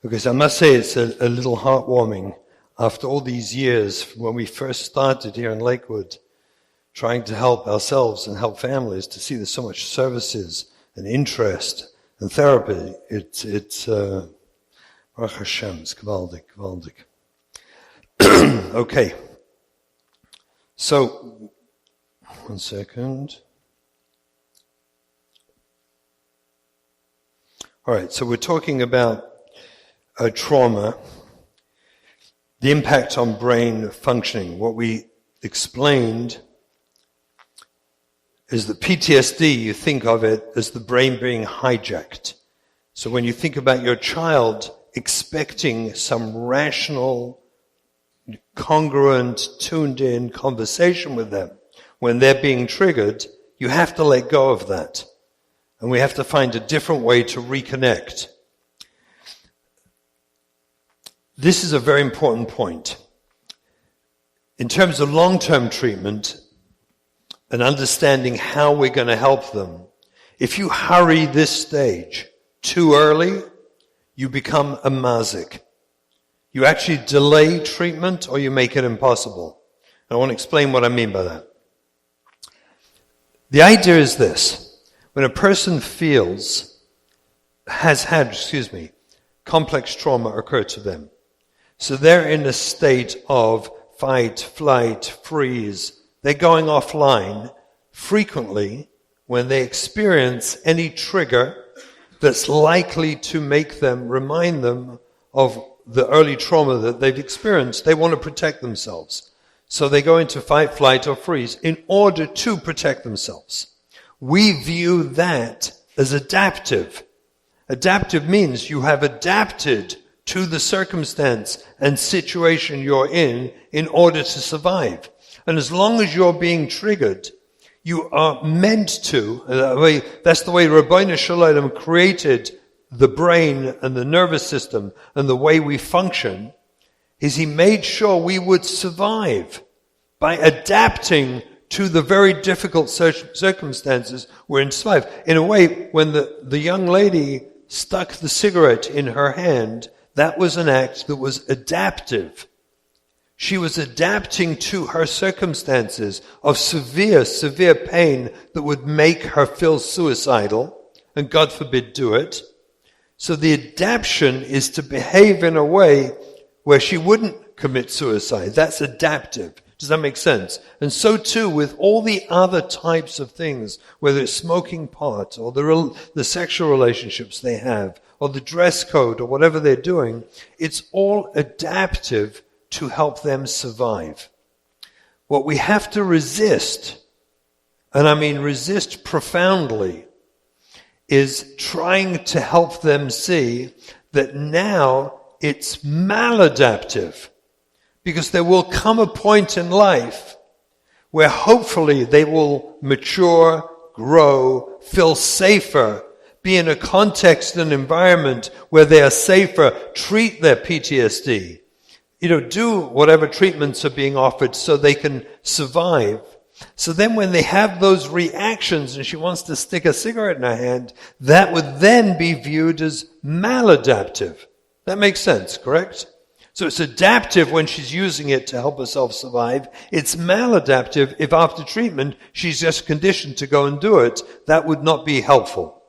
Because I must say it's a little heartwarming after all these years when we first started here in Lakewood, trying to help ourselves and help families, to see there's so much services and interest and therapy. It's Baruch Hashem, it's gewaldig. Okay. So, one second. All right, so we're talking about trauma, the impact on brain functioning. What we explained is that PTSD, you think of it as the brain being hijacked. So when you think about your child expecting some rational, congruent, tuned-in conversation with them, when they're being triggered, you have to let go of that. And we have to find a different way to reconnect. This is a very important point. In terms of long-term treatment and understanding how we're going to help them, if you hurry this stage too early, you become a mazik. You actually delay treatment or you make it impossible. And I want to explain what I mean by that. The idea is this. When a person has had complex trauma occur to them, so they're in a state of fight, flight, freeze. They're going offline frequently when they experience any trigger that's likely to make them, remind them of the early trauma that they've experienced. They want to protect themselves. So they go into fight, flight, or freeze in order to protect themselves. We view that as adaptive. Adaptive means you have adapted to the circumstance and situation you're in order to survive. And as long as you're being triggered, you are meant to, that's the way Rabbi Shimon created the brain and the nervous system and the way we function, is he made sure we would survive by adapting to the very difficult circumstances we're in survive. In a way, when the young lady stuck the cigarette in her hand, that was an act that was adaptive. She was adapting to her circumstances of severe pain that would make her feel suicidal, and God forbid do it. So the adaptation is to behave in a way where she wouldn't commit suicide. That's adaptive. Does that make sense? And so too with all the other types of things, whether it's smoking pot or the sexual relationships they have, or the dress code or whatever they're doing, it's all adaptive to help them survive. What we have to resist, and I mean resist profoundly, is trying to help them see that now it's maladaptive. Because there will come a point in life where hopefully they will mature, grow, feel safer, be in a context and environment where they are safer, treat their PTSD, do whatever treatments are being offered so they can survive. So then when they have those reactions and she wants to stick a cigarette in her hand, that would then be viewed as maladaptive. That makes sense, correct? So it's adaptive when she's using it to help herself survive. It's maladaptive if after treatment she's just conditioned to go and do it. That would not be helpful.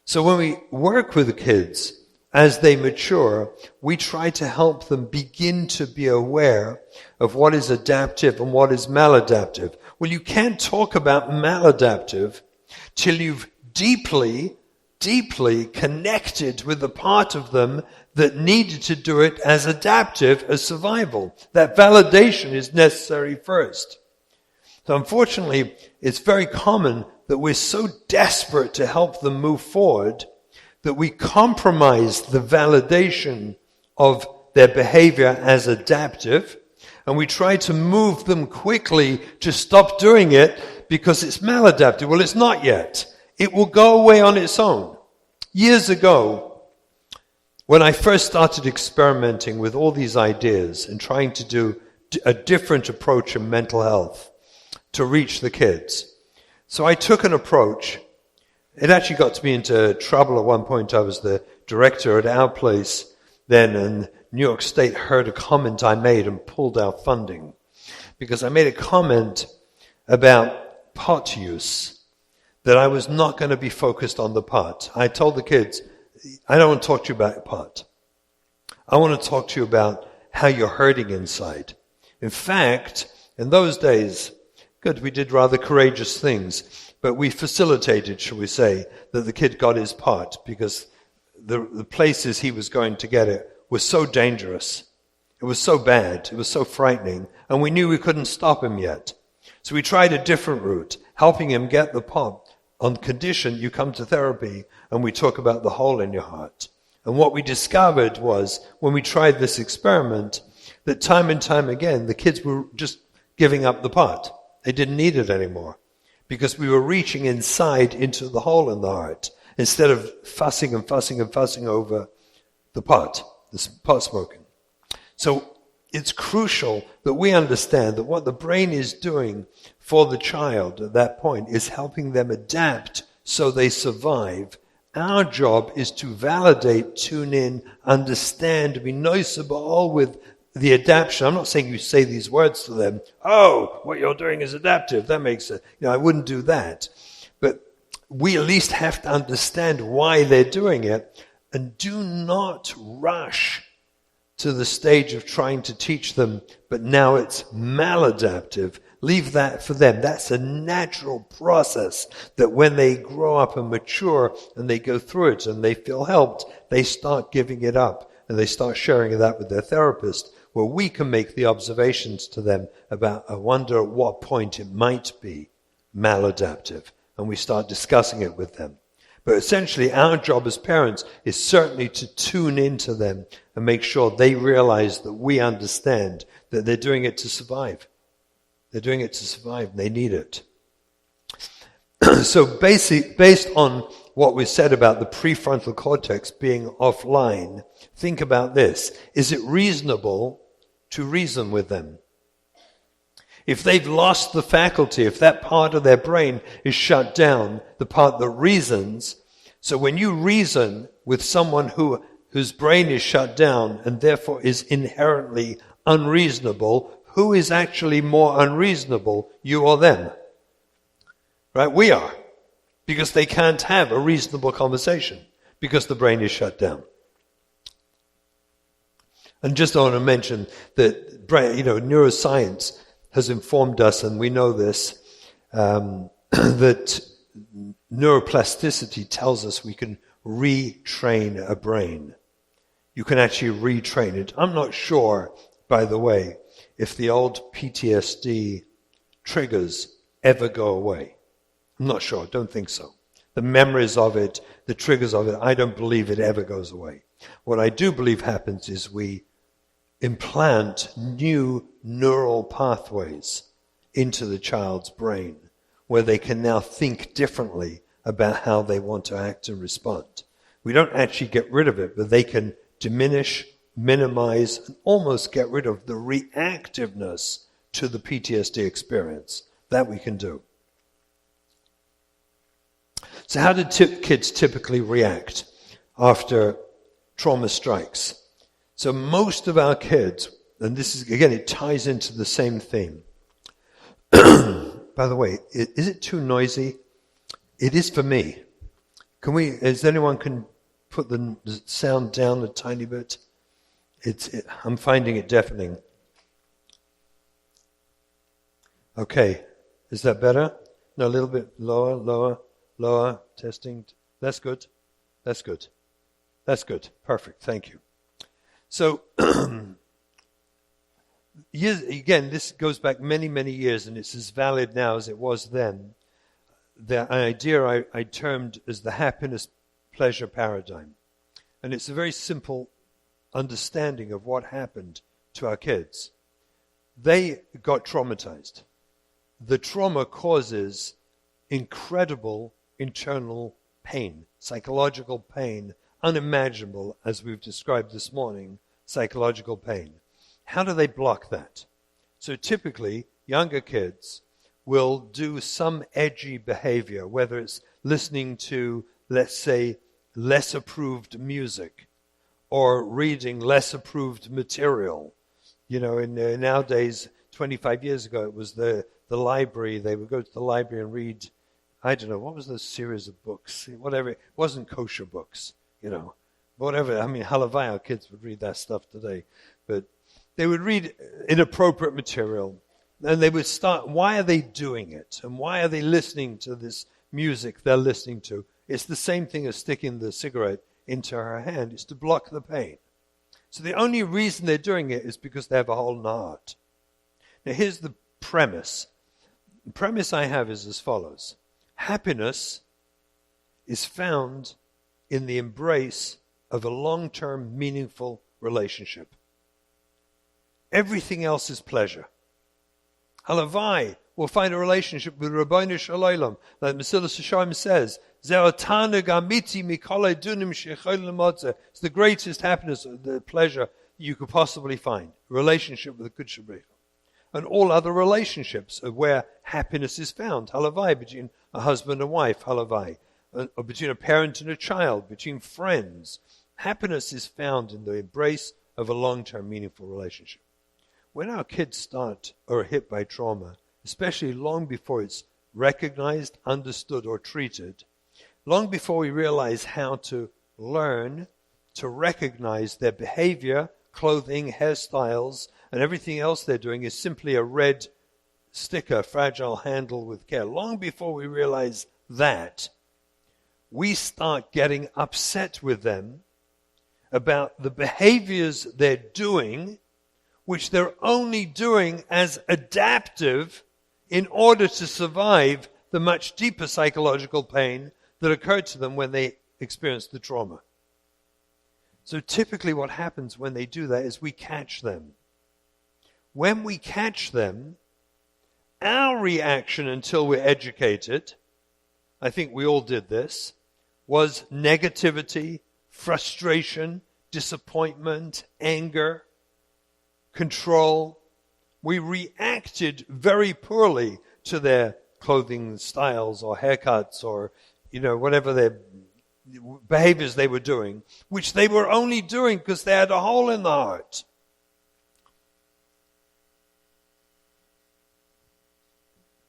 So when we work with the kids, as they mature, we try to help them begin to be aware of what is adaptive and what is maladaptive. Well, you can't talk about maladaptive till you've deeply connected with the part of them that needed to do it as adaptive as survival. That validation is necessary first. So unfortunately, it's very common that we're so desperate to help them move forward that we compromise the validation of their behavior as adaptive, and we try to move them quickly to stop doing it because it's maladaptive. Well, it's not yet. It will go away on its own. Years ago, when I first started experimenting with all these ideas and trying to do a different approach in mental health to reach the kids, so I took an approach. It actually got me into trouble at one point. I was the director at our place then, and New York State heard a comment I made and pulled out funding. Because I made a comment about pot use, that I was not going to be focused on the pot. I told the kids, I don't want to talk to you about pot. I want to talk to you about how you're hurting inside. In fact, in those days, we did rather courageous things, but we facilitated, shall we say, that the kid got his pot because the places he was going to get it were so dangerous. It was so bad. It was so frightening. And we knew we couldn't stop him yet. So we tried a different route, helping him get the pot on condition you come to therapy and we talk about the hole in your heart. And what we discovered was, when we tried this experiment, that time and time again, the kids were just giving up the pot. They didn't need it anymore because we were reaching inside into the hole in the heart instead of fussing over the pot smoking. So it's crucial that we understand that what the brain is doing for the child at that point is helping them adapt so they survive. Our job is to validate, tune in, understand, be noticeable with the adaptation. I'm not saying you say these words to them, oh, what you're doing is adaptive. That makes sense. I wouldn't do that. But we at least have to understand why they're doing it, and do not rush to the stage of trying to teach them, but now it's maladaptive. Leave that for them. That's a natural process that when they grow up and mature and they go through it and they feel helped, they start giving it up and they start sharing that with their therapist, where we can make the observations to them about, I wonder at what point it might be maladaptive, and we start discussing it with them. But essentially, our job as parents is certainly to tune into them and make sure they realize that we understand that they're doing it to survive. They're doing it to survive, and they need it. So based on what we said about the prefrontal cortex being offline, think about this. Is it reasonable to reason with them? If they've lost the faculty, if that part of their brain is shut down, the part that reasons, so when you reason with someone whose brain is shut down and therefore is inherently unreasonable, who is actually more unreasonable, you or them? Right? We are. Because they can't have a reasonable conversation because the brain is shut down. And just I want to mention that neuroscience has informed us, and we know this, that neuroplasticity tells us we can retrain a brain. You can actually retrain it. I'm not sure, by the way, if the old PTSD triggers ever go away. I'm not sure. I don't think so. The memories of it, the triggers of it, I don't believe it ever goes away. What I do believe happens is we implant new neural pathways into the child's brain where they can now think differently about how they want to act and respond. We don't actually get rid of it, but they can diminish, minimize, and almost get rid of the reactiveness to the PTSD experience. That we can do. So how do kids typically react after trauma strikes? So most of our kids, and this is, again, it ties into the same theme. By the way, is it too noisy? It is for me. Is anyone can put the sound down a tiny bit? I'm finding it deafening. Okay, is that better? No, a little bit lower, testing. That's good. Perfect, thank you. So, again, this goes back many, many years, and it's as valid now as it was then. The idea I termed as the happiness-pleasure paradigm. And it's a very simple understanding of what happened to our kids. They got traumatized. The trauma causes incredible internal pain, psychological pain, unimaginable, as we've described this morning, psychological pain. How do they block that? So typically, younger kids will do some edgy behavior, whether it's listening to, let's say, less approved music, or reading less approved material. Nowadays, 25 years ago, it was the library. They would go to the library and read, I don't know, what was the series of books? Whatever. It wasn't kosher books, Whatever. I mean, Halavai, our kids would read that stuff today. But they would read inappropriate material. And they would start, why are they doing it? And why are they listening to this music they're listening to? It's the same thing as sticking the cigarette into her hand. It's to block the pain. So the only reason they're doing it is because they have a hole in the heart. Now here's the premise. The premise I have is as follows. Happiness is found in the embrace of a long-term, meaningful relationship. Everything else is pleasure. Halavai will find a relationship with Rabbeinu Shalom, like Mesilas Yesharim says, it's the greatest happiness, the pleasure you could possibly find. A relationship with the Good Shabrich. And all other relationships are where happiness is found. Halavai, between a husband and wife, halavai. Or between a parent and a child, between friends. Happiness is found in the embrace of a long-term, meaningful relationship. When our kids start or are hit by trauma, especially long before it's recognized, understood, or treated, long before we realize how to learn to recognize their behavior, clothing, hairstyles, and everything else they're doing is simply a red sticker, fragile handle with care. Long before we realize that, we start getting upset with them about the behaviors they're doing, which they're only doing as adaptive in order to survive the much deeper psychological pain that occurred to them when they experienced the trauma. So typically what happens when they do that is we catch them. When we catch them, our reaction until we're educated, I think we all did this, was negativity, frustration, disappointment, anger, control. We reacted very poorly to their clothing styles or haircuts or whatever their behaviors they were doing, which they were only doing because they had a hole in the heart.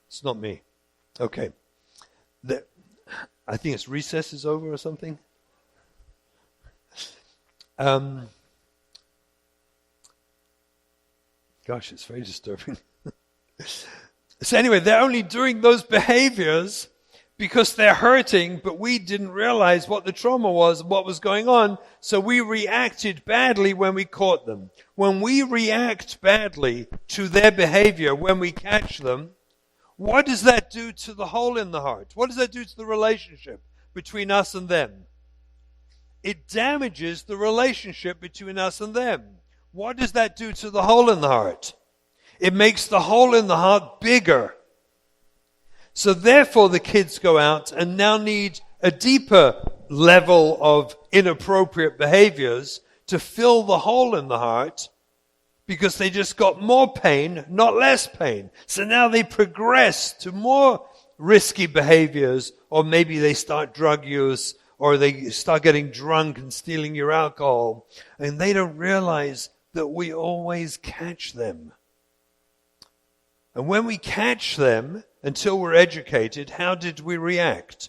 It's not me. Okay. I think it's recess is over or something. Gosh, it's very disturbing. So anyway, they're only doing those behaviors because they're hurting, but we didn't realize what the trauma was, what was going on, so we reacted badly when we caught them. When we react badly to their behavior, when we catch them, what does that do to the hole in the heart? What does that do to the relationship between us and them? It damages the relationship between us and them. What does that do to the hole in the heart? It makes the hole in the heart bigger. So therefore the kids go out and now need a deeper level of inappropriate behaviors to fill the hole in the heart because they just got more pain, not less pain. So now they progress to more risky behaviors, or maybe they start drug use, or they start getting drunk and stealing your alcohol, and they don't realize that we always catch them. And when we catch them, until we're educated, how did we react?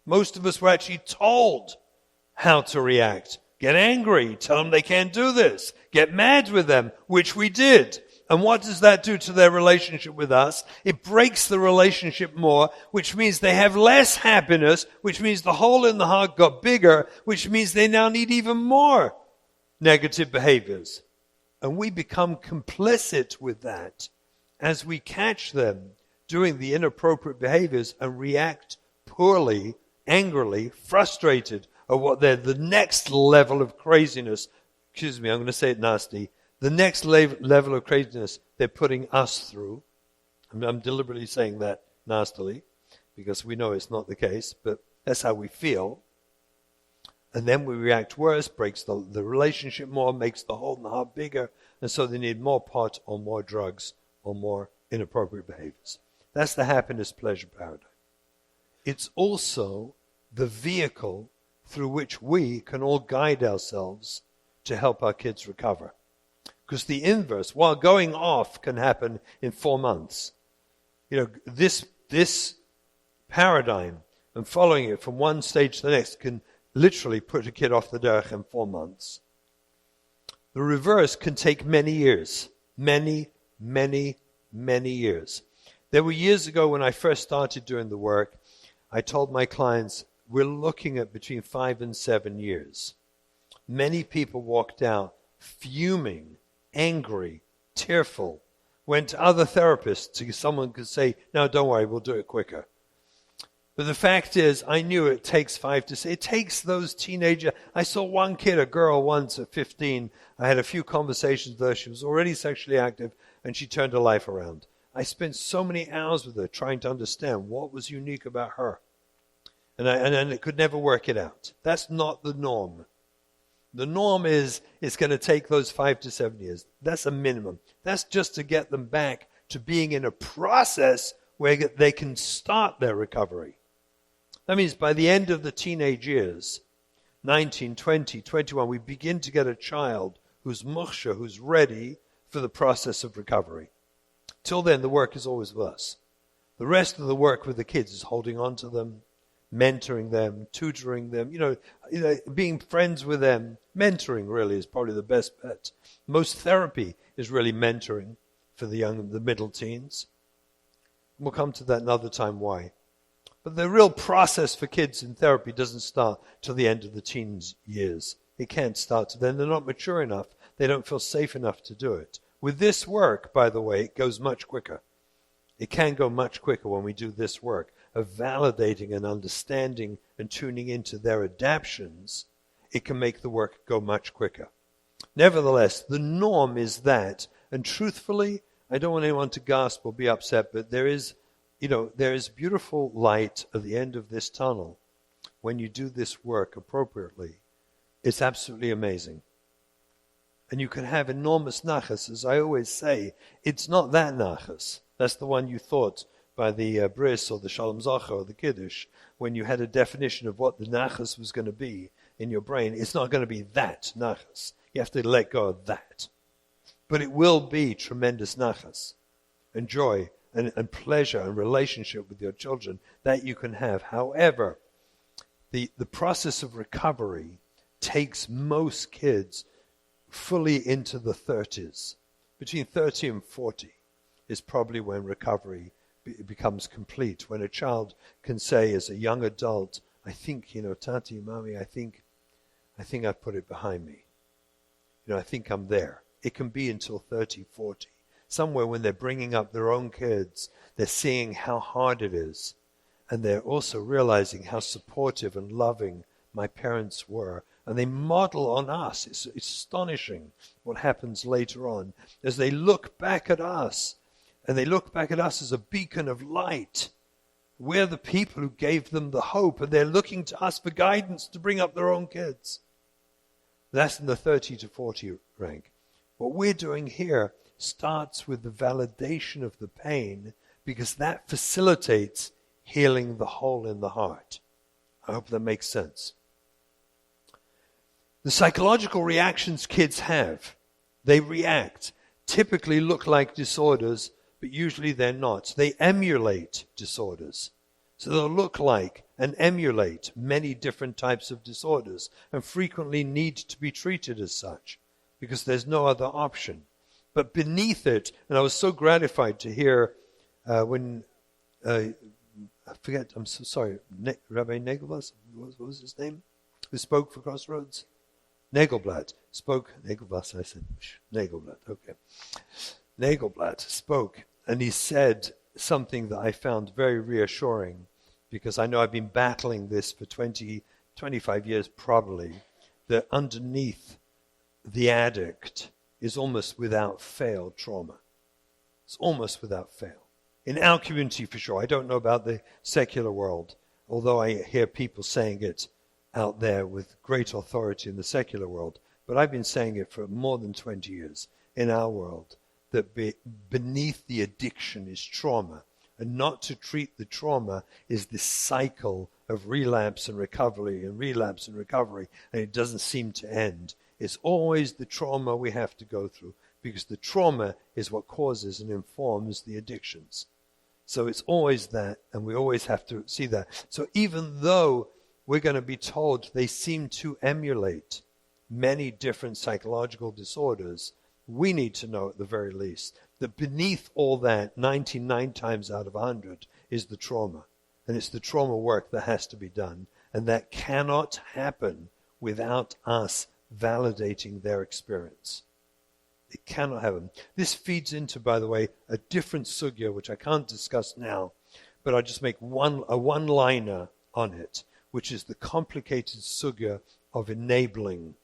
Most of us were actually told how to react. Get angry, tell them they can't do this, get mad with them, which we did. And what does that do to their relationship with us? It breaks the relationship more, which means they have less happiness, which means the hole in the heart got bigger, which means they now need even more negative behaviors. And we become complicit with that as we catch them doing the inappropriate behaviors and react poorly, angrily, frustrated at what they're the next level of craziness. Excuse me, I'm going to say it nasty. The next level of craziness they're putting us through. I'm deliberately saying that nastily because we know it's not the case, but that's how we feel. And then we react worse, breaks the relationship more, makes the hole in the heart bigger, and so they need more pot or more drugs or more inappropriate behaviors. That's the happiness pleasure paradigm. It's also the vehicle through which we can all guide ourselves to help our kids recover. Because the inverse, while going off can happen in 4 months, this paradigm and following it from one stage to the next can literally put a kid off the derech in 4 months. The reverse can take many years. Many, many, many years. There were years ago when I first started doing the work, I told my clients, we're looking at between 5 and 7 years. Many people walked out fuming, angry, tearful, went to other therapists so someone could say, no, don't worry, we'll do it quicker. But the fact is, I knew it takes 5 to 6. It takes those teenager. I saw one kid, a girl once at 15. I had a few conversations with her. She was already sexually active, and she turned her life around. I spent so many hours with her trying to understand what was unique about her. And I could never work it out. That's not the norm. The norm is it's going to take those 5 to 7 years. That's a minimum. That's just to get them back to being in a process where they can start their recovery. That means by the end of the teenage years, 19, 20, 21, we begin to get a child who's mukhsha, who's ready for the process of recovery. Till then, the work is always with us. The rest of the work with the kids is holding on to them, mentoring them, tutoring them, being friends with them. Mentoring really is probably the best bet. Most therapy is really mentoring for the middle teens. We'll come to that another time why. But the real process for kids in therapy doesn't start till the end of the teens years. It can't start till then. They're not mature enough. They don't feel safe enough to do it. With this work, by the way, it goes much quicker. It can go much quicker when we do this work of validating and understanding and tuning into their adaptions. It can make the work go much quicker. Nevertheless, the norm is that, and truthfully, I don't want anyone to gasp or be upset, but there is beautiful light at the end of this tunnel when you do this work appropriately. It's absolutely amazing. And you can have enormous nachas. As I always say, it's not that nachas. That's the one you thought by the bris or the shalom zacha or the kiddush, when you had a definition of what the nachas was going to be in your brain. It's not going to be that nachas. You have to let go of that. But it will be tremendous nachas and joy and pleasure and relationship with your children that you can have. However, the process of recovery takes most kids fully into the 30s. Between 30 and 40 is probably when recovery becomes complete. When a child can say as a young adult, I think, Tati, Mommy, I think I've put it behind me. I think I'm there. It can be until 30, 40. Somewhere when they're bringing up their own kids, they're seeing how hard it is. And they're also realizing how supportive and loving my parents were. And they model on us. It's astonishing what happens later on as they look back at us. And they look back at us as a beacon of light. We're the people who gave them the hope. And they're looking to us for guidance to bring up their own kids. That's in the 30 to 40 rank. What we're doing here starts with the validation of the pain, because that facilitates healing the hole in the heart. I hope that makes sense. The psychological reactions kids have, they react, typically look like disorders, but usually they're not. They emulate disorders. So they'll look like and emulate many different types of disorders and frequently need to be treated as such because there's no other option. But beneath it, and I was so gratified to hear when, I forget, I'm so sorry, Rabbi Nagelblatt, what was his name? Who spoke for Crossroads? Nagelblatt spoke, Nagelblatt, I said, Nagelblatt, okay. Nagelblatt spoke, and he said something that I found very reassuring, because I know I've been battling this for 20, 25 years probably, that underneath the addict is almost without fail trauma. It's almost without fail. In our community for sure. I don't know about the secular world, although I hear people saying it out there with great authority in the secular world. But I've been saying it for more than 20 years in our world, that beneath the addiction is trauma. and not to treat the trauma is this cycle of relapse and recovery and relapse and recovery, and it doesn't seem to end. It's always the trauma we have to go through, because the trauma is what causes and informs the addictions. So it's always that, and we always have to see that. So even though we're going to be told they seem to emulate many different psychological disorders, we need to know at the very least that beneath all that, 99 times out of 100 is the trauma. And it's the trauma work that has to be done. And that cannot happen without us validating their experience. It cannot happen. This feeds into, by the way, a different sugya, which I can't discuss now, but I'll just make a one-liner on it, which is the complicated sugya of enabling.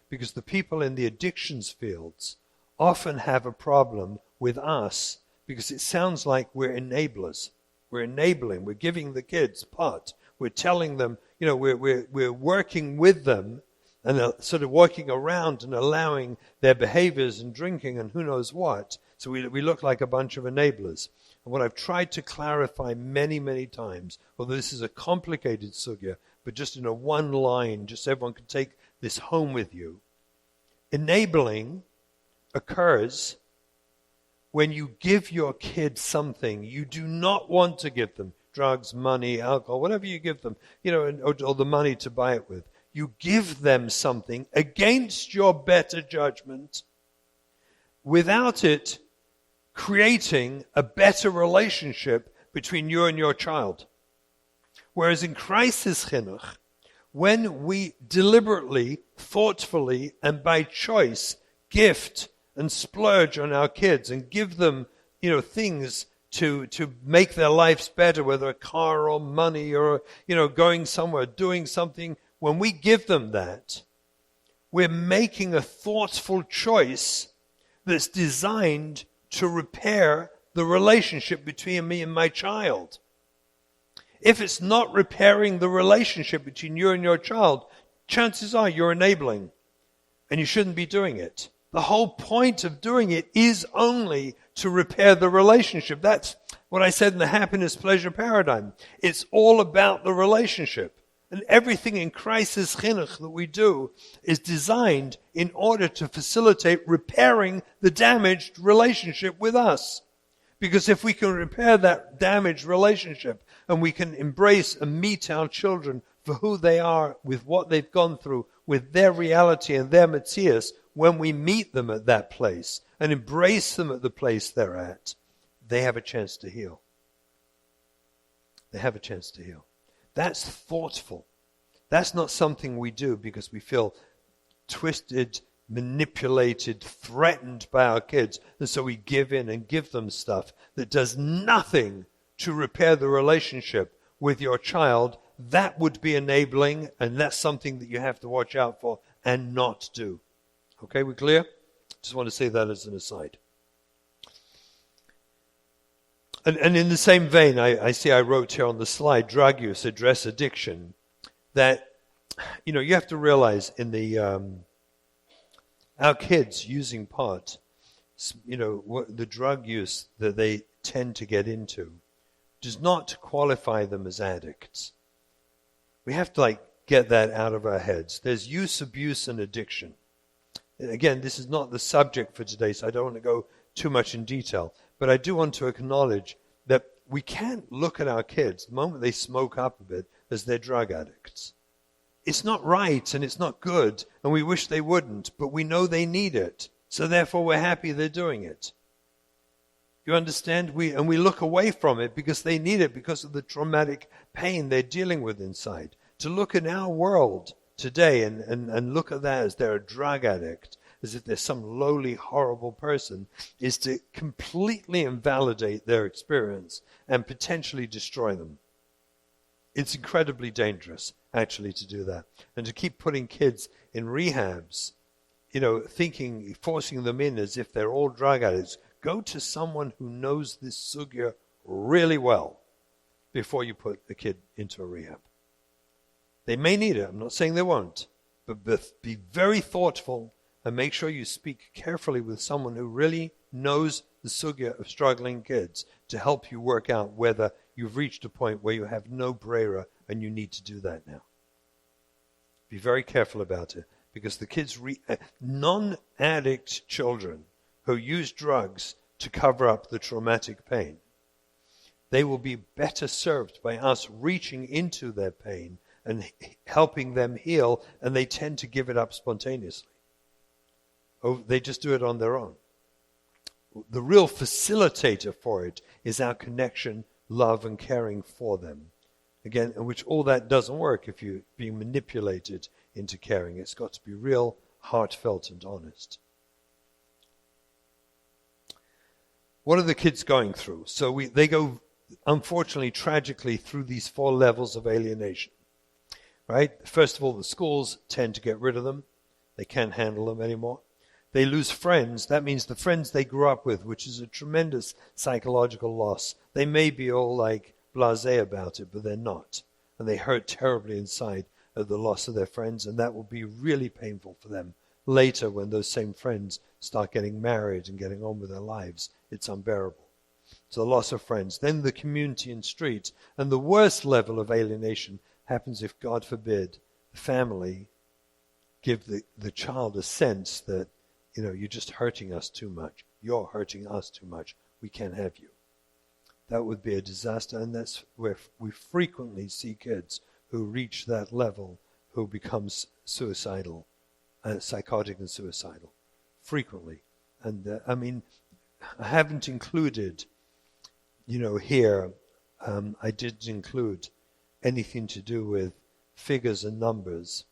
Because the people in the addictions fields often have a problem with us, because it sounds like we're enablers. We're enabling. We're giving the kids pot. We're telling them, we're working with them, and sort of walking around and allowing their behaviors and drinking and who knows what. So we look like a bunch of enablers. And what I've tried to clarify many, many times, although this is a complicated sugya, but just in a one line, just so everyone can take this home with you. Enabling occurs when you give your kid something you do not want to give them. Drugs, money, alcohol, whatever you give them, or the money to buy it with. You give them something against your better judgment without it creating a better relationship between you and your child. Whereas in crisis chinuch, when we deliberately, thoughtfully, and by choice gift and splurge on our kids and give them, things to make their lives better, whether a car or money or, going somewhere, doing something, when we give them that, we're making a thoughtful choice that's designed to repair the relationship between me and my child. If it's not repairing the relationship between you and your child, chances are you're enabling, and you shouldn't be doing it. The whole point of doing it is only to repair the relationship. That's what I said in the happiness pleasure paradigm. It's all about the relationship. And everything in crisis chinuch that we do is designed in order to facilitate repairing the damaged relationship with us. Because if we can repair that damaged relationship and we can embrace and meet our children for who they are, with what they've gone through, with their reality and their metzias, when we meet them at that place and embrace them at the place they're at, they have a chance to heal. They have a chance to heal. That's thoughtful. That's not something we do because we feel twisted, manipulated, threatened by our kids. And so we give in and give them stuff that does nothing to repair the relationship with your child. That would be enabling, and that's something that you have to watch out for and not do. Okay, we clear? Just want to say that as an aside. And in the same vein, I see I wrote here on the slide, drug use, address addiction, that, you have to realize in the, our kids using pot, the drug use that they tend to get into does not qualify them as addicts. We have to get that out of our heads. There's use, abuse, and addiction. And again, this is not the subject for today, so I don't want to go too much in detail. But I do want to acknowledge that we can't look at our kids the moment they smoke up a bit as they're drug addicts. It's not right and it's not good, and we wish they wouldn't, but we know they need it. So therefore we're happy they're doing it. You understand? We look away from it because they need it, because of the traumatic pain they're dealing with inside. To look in our world today and look at that as they're a drug addict, as if they're some lowly, horrible person, is to completely invalidate their experience and potentially destroy them. It's incredibly dangerous, actually, to do that. And to keep putting kids in rehabs, forcing them in as if they're all drug addicts. Go to someone who knows this sugya really well before you put a kid into a rehab. They may need it. I'm not saying they won't. But be very thoughtful and make sure you speak carefully with someone who really knows the sugya of struggling kids to help you work out whether you've reached a point where you have no brera and you need to do that now. Be very careful about it, because the kids, non-addict children who use drugs to cover up the traumatic pain, they will be better served by us reaching into their pain and helping them heal, and they tend to give it up spontaneously. They just do it on their own. The real facilitator for it is our connection, love, and caring for them. Again, which all that doesn't work if you're being manipulated into caring. It's got to be real, heartfelt, and honest. What are the kids going through? So they go, unfortunately, tragically, through these 4 levels of alienation. Right? First of all, the schools tend to get rid of them. They can't handle them anymore. They lose friends. That means the friends they grew up with, which is a tremendous psychological loss. They may be all like blasé about it, but they're not. And they hurt terribly inside at the loss of their friends, and that will be really painful for them later when those same friends start getting married and getting on with their lives. It's unbearable. So the loss of friends. Then the community and street. And the worst level of alienation happens if, God forbid, the family give the child a sense that, you're just hurting us too much. You're hurting us too much. We can't have you. That would be a disaster, and that's where we frequently see kids who reach that level who becomes suicidal, psychotic and suicidal, frequently. And I haven't included, here, I didn't include anything to do with figures and numbers,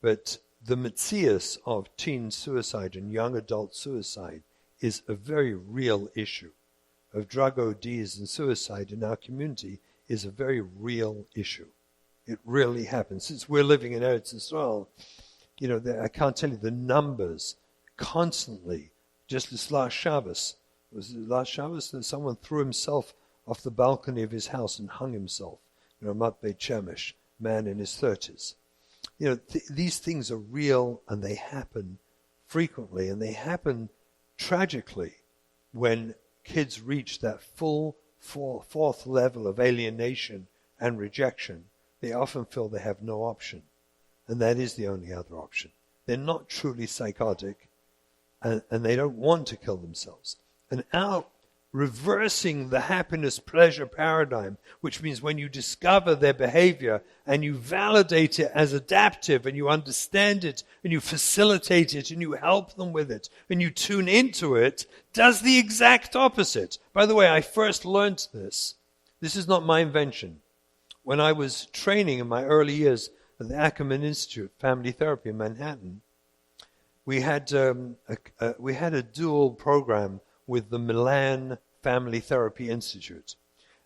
but the metzias of teen suicide and young adult suicide is a very real issue. Of drug ODs and suicide in our community is a very real issue. It really happens. Since we're living in Eretz Yisrael, I can't tell you the numbers constantly. Just this last Shabbos, that someone threw himself off the balcony of his house and hung himself. Ramat Beit Shemesh, man in his 30s. These things are real, and they happen frequently, and they happen tragically when kids reach that full 4th level of alienation and rejection. They often feel they have no option, and that is the only other option. They're not truly psychotic, and they don't want to kill themselves. And our reversing the happiness-pleasure paradigm, which means when you discover their behavior and you validate it as adaptive and you understand it and you facilitate it and you help them with it and you tune into it, does the exact opposite. By the way, I first learned this. This is not my invention. When I was training in my early years at the Ackerman Institute, family therapy in Manhattan, we had a dual program with the Milan Family Therapy Institute.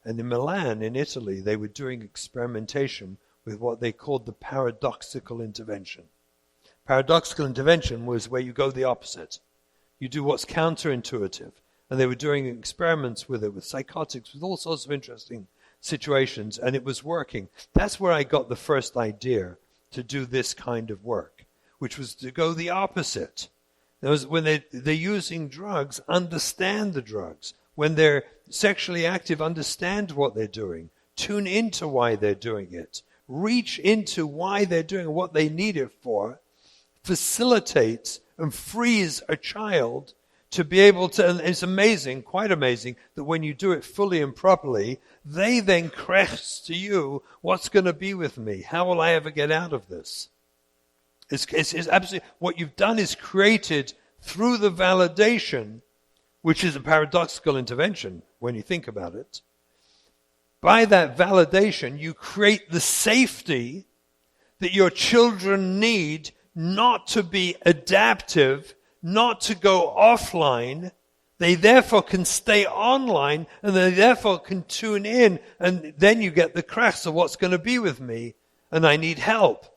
And in Milan, in Italy, they were doing experimentation with what they called the paradoxical intervention. Paradoxical intervention was where you go the opposite. You do what's counterintuitive. And they were doing experiments with it, with psychotics, with all sorts of interesting situations, and it was working. That's where I got the first idea to do this kind of work, which was to go the opposite. When they're using drugs, understand the drugs. When they're sexually active, understand what they're doing. Tune into why they're doing it. Reach into why they're doing what they need it for. Facilitate and frees a child to be able to, and it's amazing, quite amazing, that when you do it fully and properly, they then crest to you, what's going to be with me? How will I ever get out of this? It's absolutely, what you've done is created through the validation, which is a paradoxical intervention when you think about it. By that validation, you create the safety that your children need not to be adaptive, not to go offline. They therefore can stay online, and they therefore can tune in, and then you get the cracks of what's going to be with me, and I need help.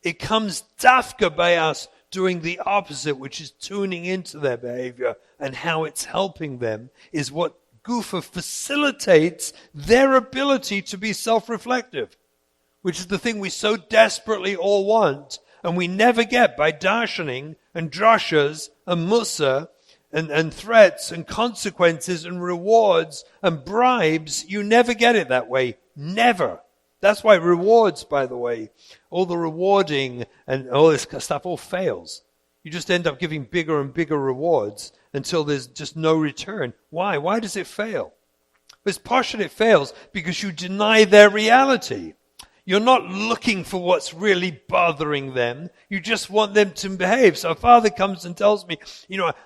It comes dafka by us doing the opposite, which is tuning into their behavior, and how it's helping them is what Gufa facilitates their ability to be self-reflective, which is the thing we so desperately all want, and we never get by darshaning and drashas and musa and threats and consequences and rewards and bribes, you never get it that way. Never. That's why rewards, by the way, all the rewarding and all this stuff all fails. You just end up giving bigger and bigger rewards until there's just no return. Why? Why does it fail? It's partially it fails because you deny their reality. You're not looking for what's really bothering them. You just want them to behave. So a father comes and tells me,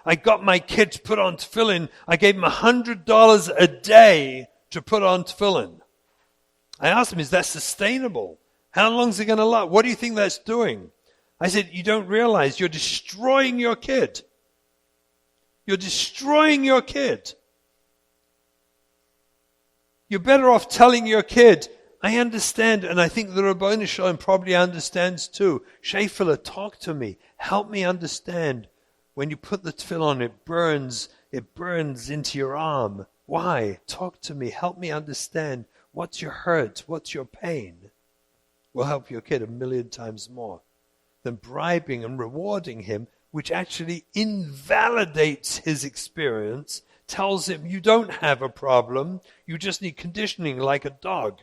I got my kid to put on tefillin. I gave him $100 a day to put on tefillin. I asked him, is that sustainable? How long is it going to last? What do you think that's doing? I said, you don't realize you're destroying your kid. You're destroying your kid. You're better off telling your kid, I understand, and I think the Rabboni Shalom probably understands too. Shefela, talk to me. Help me understand. When you put the tefillin on, it burns into your arm. Why? Talk to me. Help me understand. What's your hurt? What's your pain? Will help your kid 1,000,000 times more than bribing and rewarding him, which actually invalidates his experience, tells him you don't have a problem, you just need conditioning like a dog.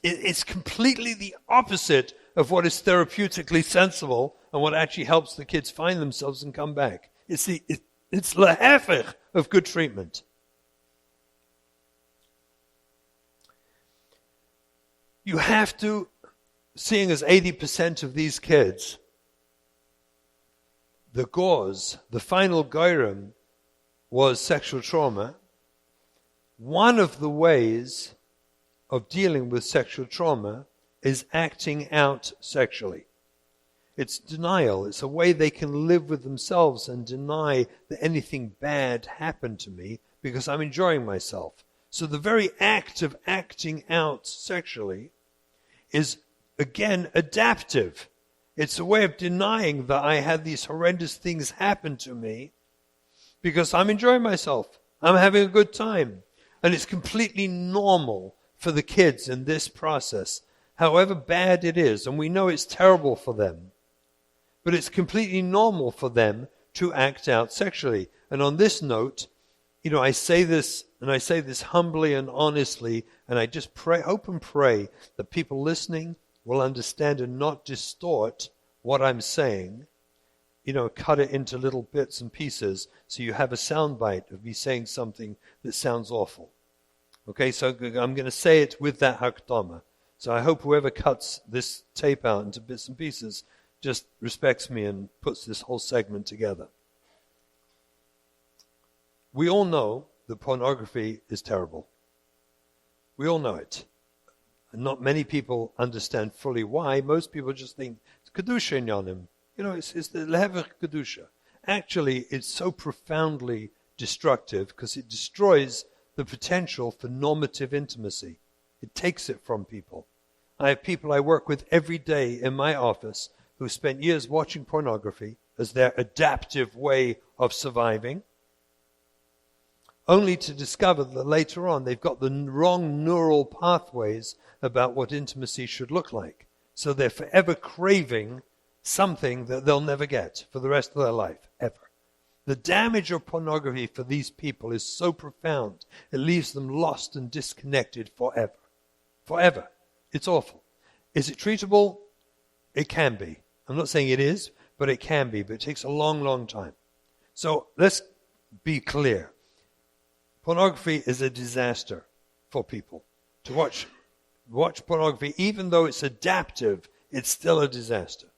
It's completely the opposite of what is therapeutically sensible and what actually helps the kids find themselves and come back. It's lahefech of good treatment. You have to, seeing as 80% of these kids, the gauze, the final goyrem, was sexual trauma. One of the ways of dealing with sexual trauma is acting out sexually. It's denial. It's a way they can live with themselves and deny that anything bad happened to me because I'm enjoying myself. So the very act of acting out sexually is, again, adaptive. It's a way of denying that I had these horrendous things happen to me because I'm enjoying myself. I'm having a good time. And it's completely normal for the kids in this process, however bad it is. And we know it's terrible for them. But it's completely normal for them to act out sexually. And on this note, I say this, and I say this humbly and honestly, and I just hope and pray that people listening will understand and not distort what I'm saying, cut it into little bits and pieces so you have a soundbite of me saying something that sounds awful. Okay, so I'm going to say it with that hakdama. So I hope whoever cuts this tape out into bits and pieces just respects me and puts this whole segment together. We all know that pornography is terrible. We all know it. And not many people understand fully why. Most people just think, it's Kedusha in Yonim. It's the Lehevach Kedusha. Actually, it's so profoundly destructive because it destroys the potential for normative intimacy. It takes it from people. I have people I work with every day in my office who spent years watching pornography as their adaptive way of surviving, only to discover that later on they've got the wrong neural pathways about what intimacy should look like. So they're forever craving something that they'll never get for the rest of their life, ever. The damage of pornography for these people is so profound, it leaves them lost and disconnected forever. Forever. It's awful. Is it treatable? It can be. I'm not saying it is, but it can be. But it takes a long, long time. So let's be clear. Pornography is a disaster for people. To watch pornography, even though it's adaptive, it's still a disaster.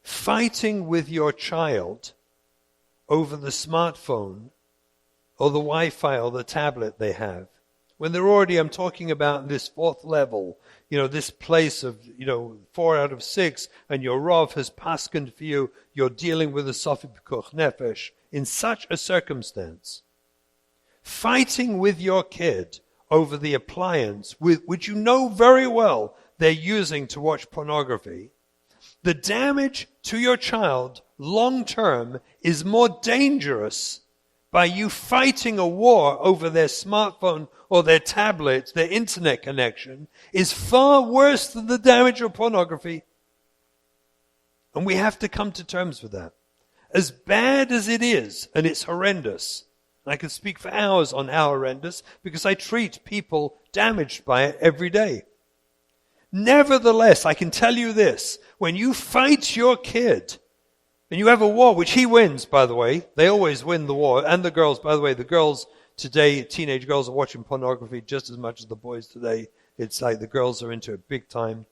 Fighting with your child over the smartphone or the Wi-Fi or the tablet they have, when they're already, I'm talking about this fourth level, this place of, 4 out of 6, and your Rav has paskened for you, you're dealing with a Sofi Pikuch Nefesh. In such a circumstance, fighting with your kid over the appliance, which you know very well they're using to watch pornography, the damage to your child long-term is more dangerous by you fighting a war over their smartphone or their tablet, their internet connection, is far worse than the damage of pornography. And we have to come to terms with that. as bad as it is, and it's horrendous, and I can speak for hours on how horrendous, because I treat people damaged by it every day. Nevertheless, I can tell you this, when you fight your kid, and you have a war, which he wins, by the way, they always win the war, and the girls, by the way, the girls today, teenage girls are watching pornography just as much as the boys today. It's like the girls are into it big time.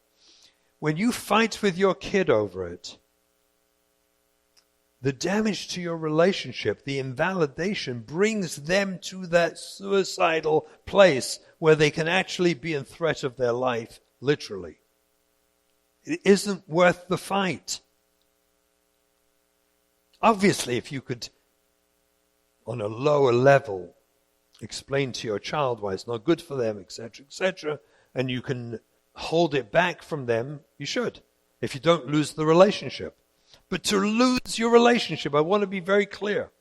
When you fight with your kid over it, the damage to your relationship, the invalidation, brings them to that suicidal place where they can actually be in threat of their life, literally. It isn't worth the fight. Obviously, if you could, on a lower level, explain to your child why it's not good for them, etc., and you can hold it back from them, you should, if you don't lose the relationship. But to lose your relationship, I want to be very clear,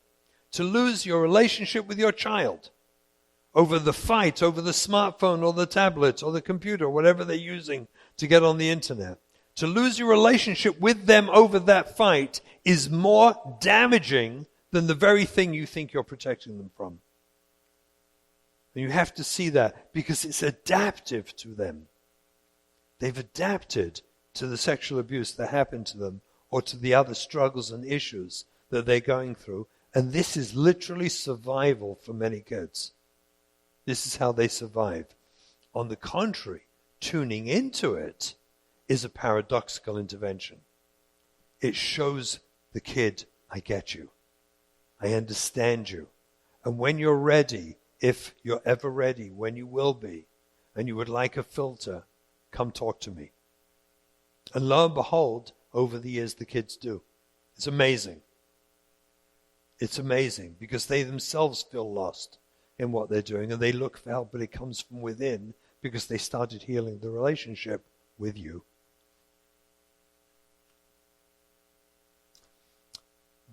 to lose your relationship with your child over the fight, over the smartphone or the tablet or the computer, whatever they're using to get on the internet, to lose your relationship with them over that fight is more damaging than the very thing you think you're protecting them from. And you have to see that because it's adaptive to them. They've adapted to the sexual abuse that happened to them or to the other struggles and issues that they're going through. And this is literally survival for many kids. This is how they survive. On the contrary, tuning into it is a paradoxical intervention. It shows the kid, I get you. I understand you. And when you're ready, if you're ever ready, when you will be, and you would like a filter, come talk to me. And lo and behold, over the years the kids do. It's amazing. It's amazing because they themselves feel lost in what they're doing and they look for help, but it comes from within because they started healing the relationship with you.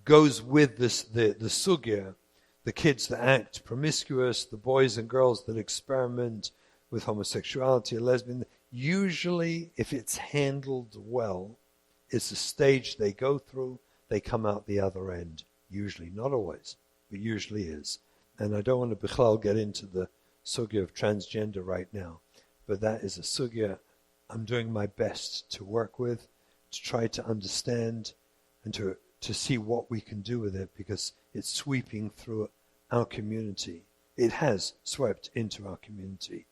Goes with this, the sugya, the kids that act promiscuous, the boys and girls that experiment with homosexuality or lesbian. Usually, if it's handled well, it's a stage they go through, they come out the other end. Usually, not always, but usually is. And I don't want to Bichlal get into the sugya of transgender right now, but that is a sugya I'm doing my best to work with, to try to understand and to see what we can do with it because it's sweeping through our community. It has swept into our community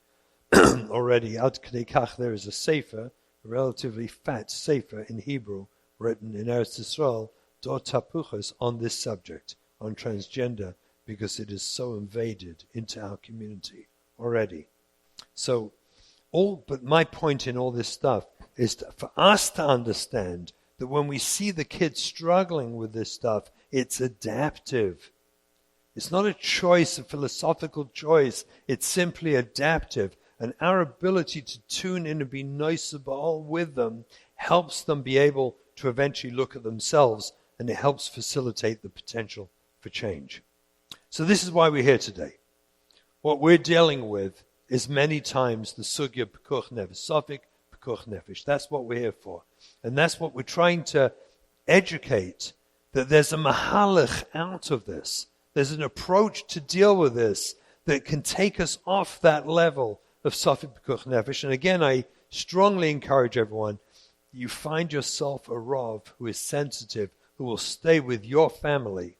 already. Ad K'dei Kach, there is a sefer, a relatively fat sefer in Hebrew, written in Eretz Yisrael, Dor Tapuchas, on this subject, on transgender, because it is so invaded into our community already. So, but my point in all this stuff is for us to understand that when we see the kids struggling with this stuff, it's adaptive. It's not a choice, a philosophical choice. It's simply adaptive. And our ability to tune in and be noisable with them helps them be able to eventually look at themselves, and it helps facilitate the potential for change. So this is why we're here today. What we're dealing with is many times the sugya pekuch nefesh, sofik pekuch nefesh. That's what we're here for. And that's what we're trying to educate, that there's a mahalach out of this. There's an approach to deal with this that can take us off that level of sofik pekuch nefesh. And again, I strongly encourage everyone, you find yourself a Rav who is sensitive, who will stay with your family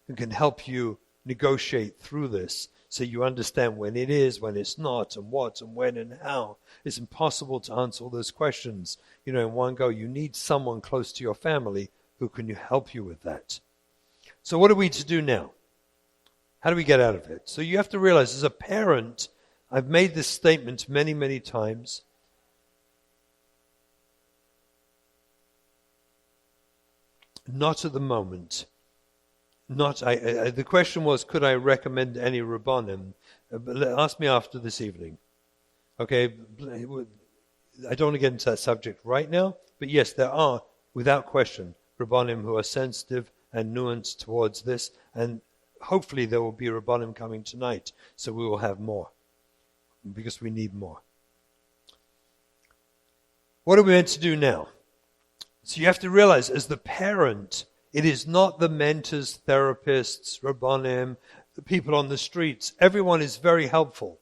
and can help you negotiate through this so you understand when it is, when it's not, and what, and when, and how. It's impossible to answer all those questions, in one go. You need someone close to your family who can help you with that. So what are we to do now? How do we get out of it? So you have to realize, as a parent, I've made this statement many, many times. Not at the moment. The question was, could I recommend any Rabbanim? Ask me after this evening. Okay, I don't want to get into that subject right now, but yes, there are, without question, Rabbanim who are sensitive and nuanced towards this, and hopefully there will be Rabbanim coming tonight, so we will have more, because we need more. What are we meant to do now? So you have to realize, as the parent, It is not the mentors, therapists, rabbonim, the people on the streets. Everyone is very helpful.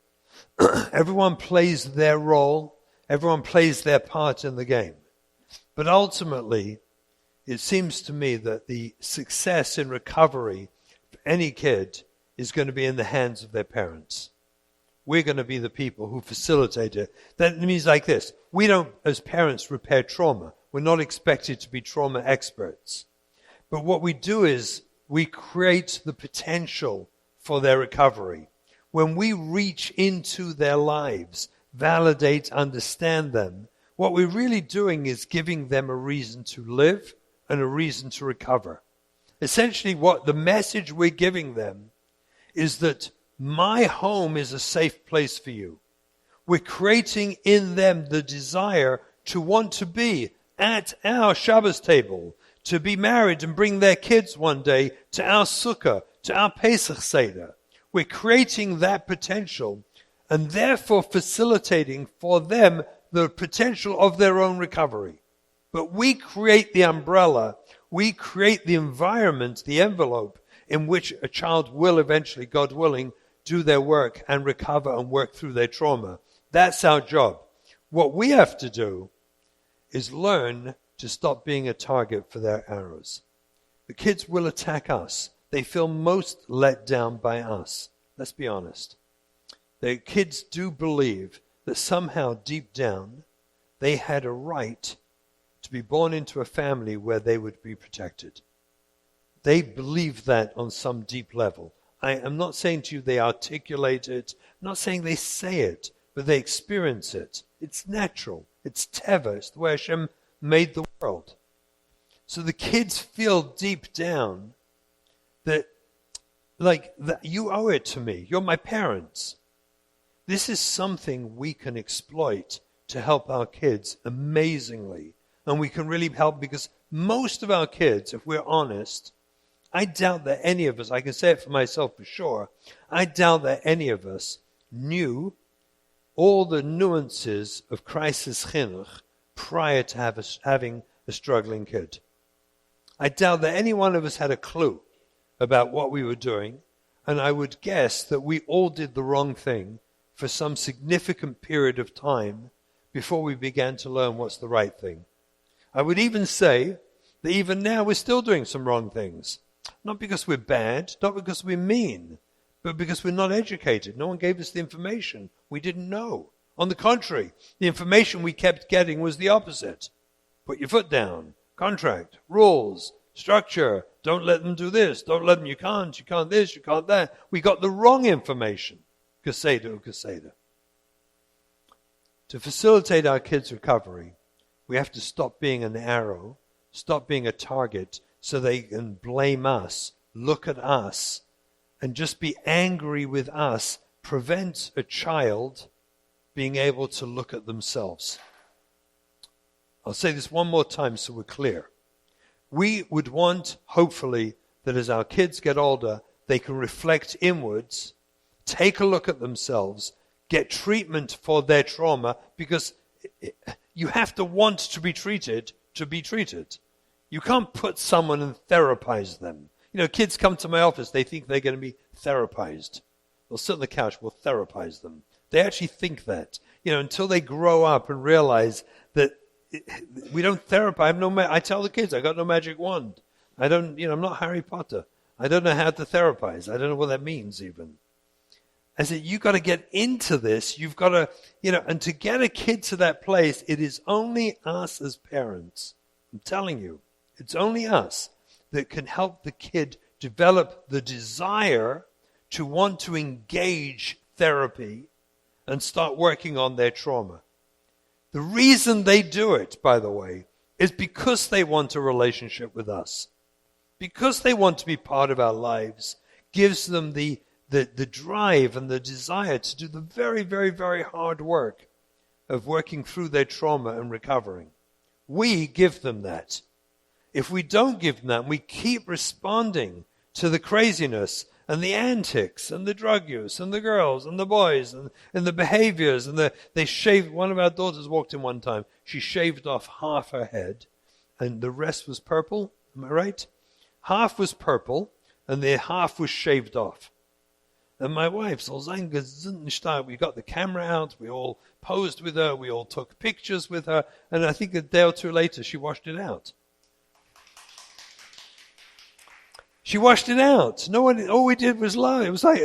Everyone plays their role. Everyone plays their part in the game. But ultimately, it seems to me that the success in recovery for any kid is going to be in the hands of their parents. We're going to be the people who facilitate it. That means like this. We don't, as parents, repair trauma. We're not expected to be trauma experts. But what we do is we create the potential for their recovery. When we reach into their lives, validate, understand them, what we're really doing is giving them a reason to live and a reason to recover. Essentially, what the message we're giving them is that my home is a safe place for you. We're creating in them the desire to want to be at our Shabbos table, to be married and bring their kids one day to our sukkah, to our Pesach Seder. We're creating that potential and therefore facilitating for them the potential of their own recovery. But we create the umbrella, we create the environment, the envelope in which a child will eventually, God willing, do their work and recover and work through their trauma. That's our job. What we have to do is learn to stop being a target for their arrows. The kids will attack us. They feel most let down by us. Let's be honest. The kids do believe that somehow deep down they had a right to be born into a family where they would be protected. They believe that on some deep level. I am not saying to you they articulate it. I'm not saying they say it, but they experience it. It's natural. It's teva. It's the way Hashem made the world. So the kids feel deep down that you owe it to me. You're my parents. This is something we can exploit to help our kids amazingly. And we can really help because most of our kids, if we're honest, I doubt that any of us, I can say it for myself for sure, I doubt that any of us knew all the nuances of crisis chinuch prior to having a struggling kid. I doubt that any one of us had a clue about what we were doing, and I would guess that we all did the wrong thing for some significant period of time before we began to learn what's the right thing. I would even say that even now we're still doing some wrong things. Not because we're bad, not because we're mean, but because we're not educated. No one gave us the information. We didn't know. On the contrary, the information we kept getting was the opposite. Put your foot down. Contract, rules, structure. Don't let them do this. Don't let them, you can't this, you can't that. We got the wrong information. Kaseda. To facilitate our kids' recovery, we have to stop being an arrow, stop being a target, so they can blame us, look at us, and just be angry with us, prevents a child being able to look at themselves. I'll say this one more time so we're clear. We would want, hopefully, that as our kids get older, they can reflect inwards, take a look at themselves, get treatment for their trauma, because you have to want to be treated to be treated. You can't put someone and therapize them. You know, kids come to my office, they think they're going to be therapized. They'll sit on the couch, we'll therapize them. They actually think that. You know, until they grow up and realize that we don't therapize. I tell the kids, I got no magic wand. I'm not Harry Potter. I don't know how to therapize. I don't know what that means even. I said, you've got to get into this. You've got to, and to get a kid to that place, it is only us as parents. I'm telling you, it's only us that can help the kid develop the desire to want to engage therapy and start working on their trauma. The reason they do it, by the way, is because they want a relationship with us. Because they want to be part of our lives, gives them the drive and the desire to do the very, very, very hard work of working through their trauma and recovering. We give them that. If we don't give them that, we keep responding to the craziness and the antics and the drug use and the girls and the boys and the behaviors and they shaved. One of our daughters walked in one time. She shaved off half her head and the rest was purple. Am I right? Half was purple, and the half was shaved off. And my wife, we got the camera out, we all posed with her, we all took pictures with her, and I think a day or two later she washed it out. She washed it out. All we did was love. It was like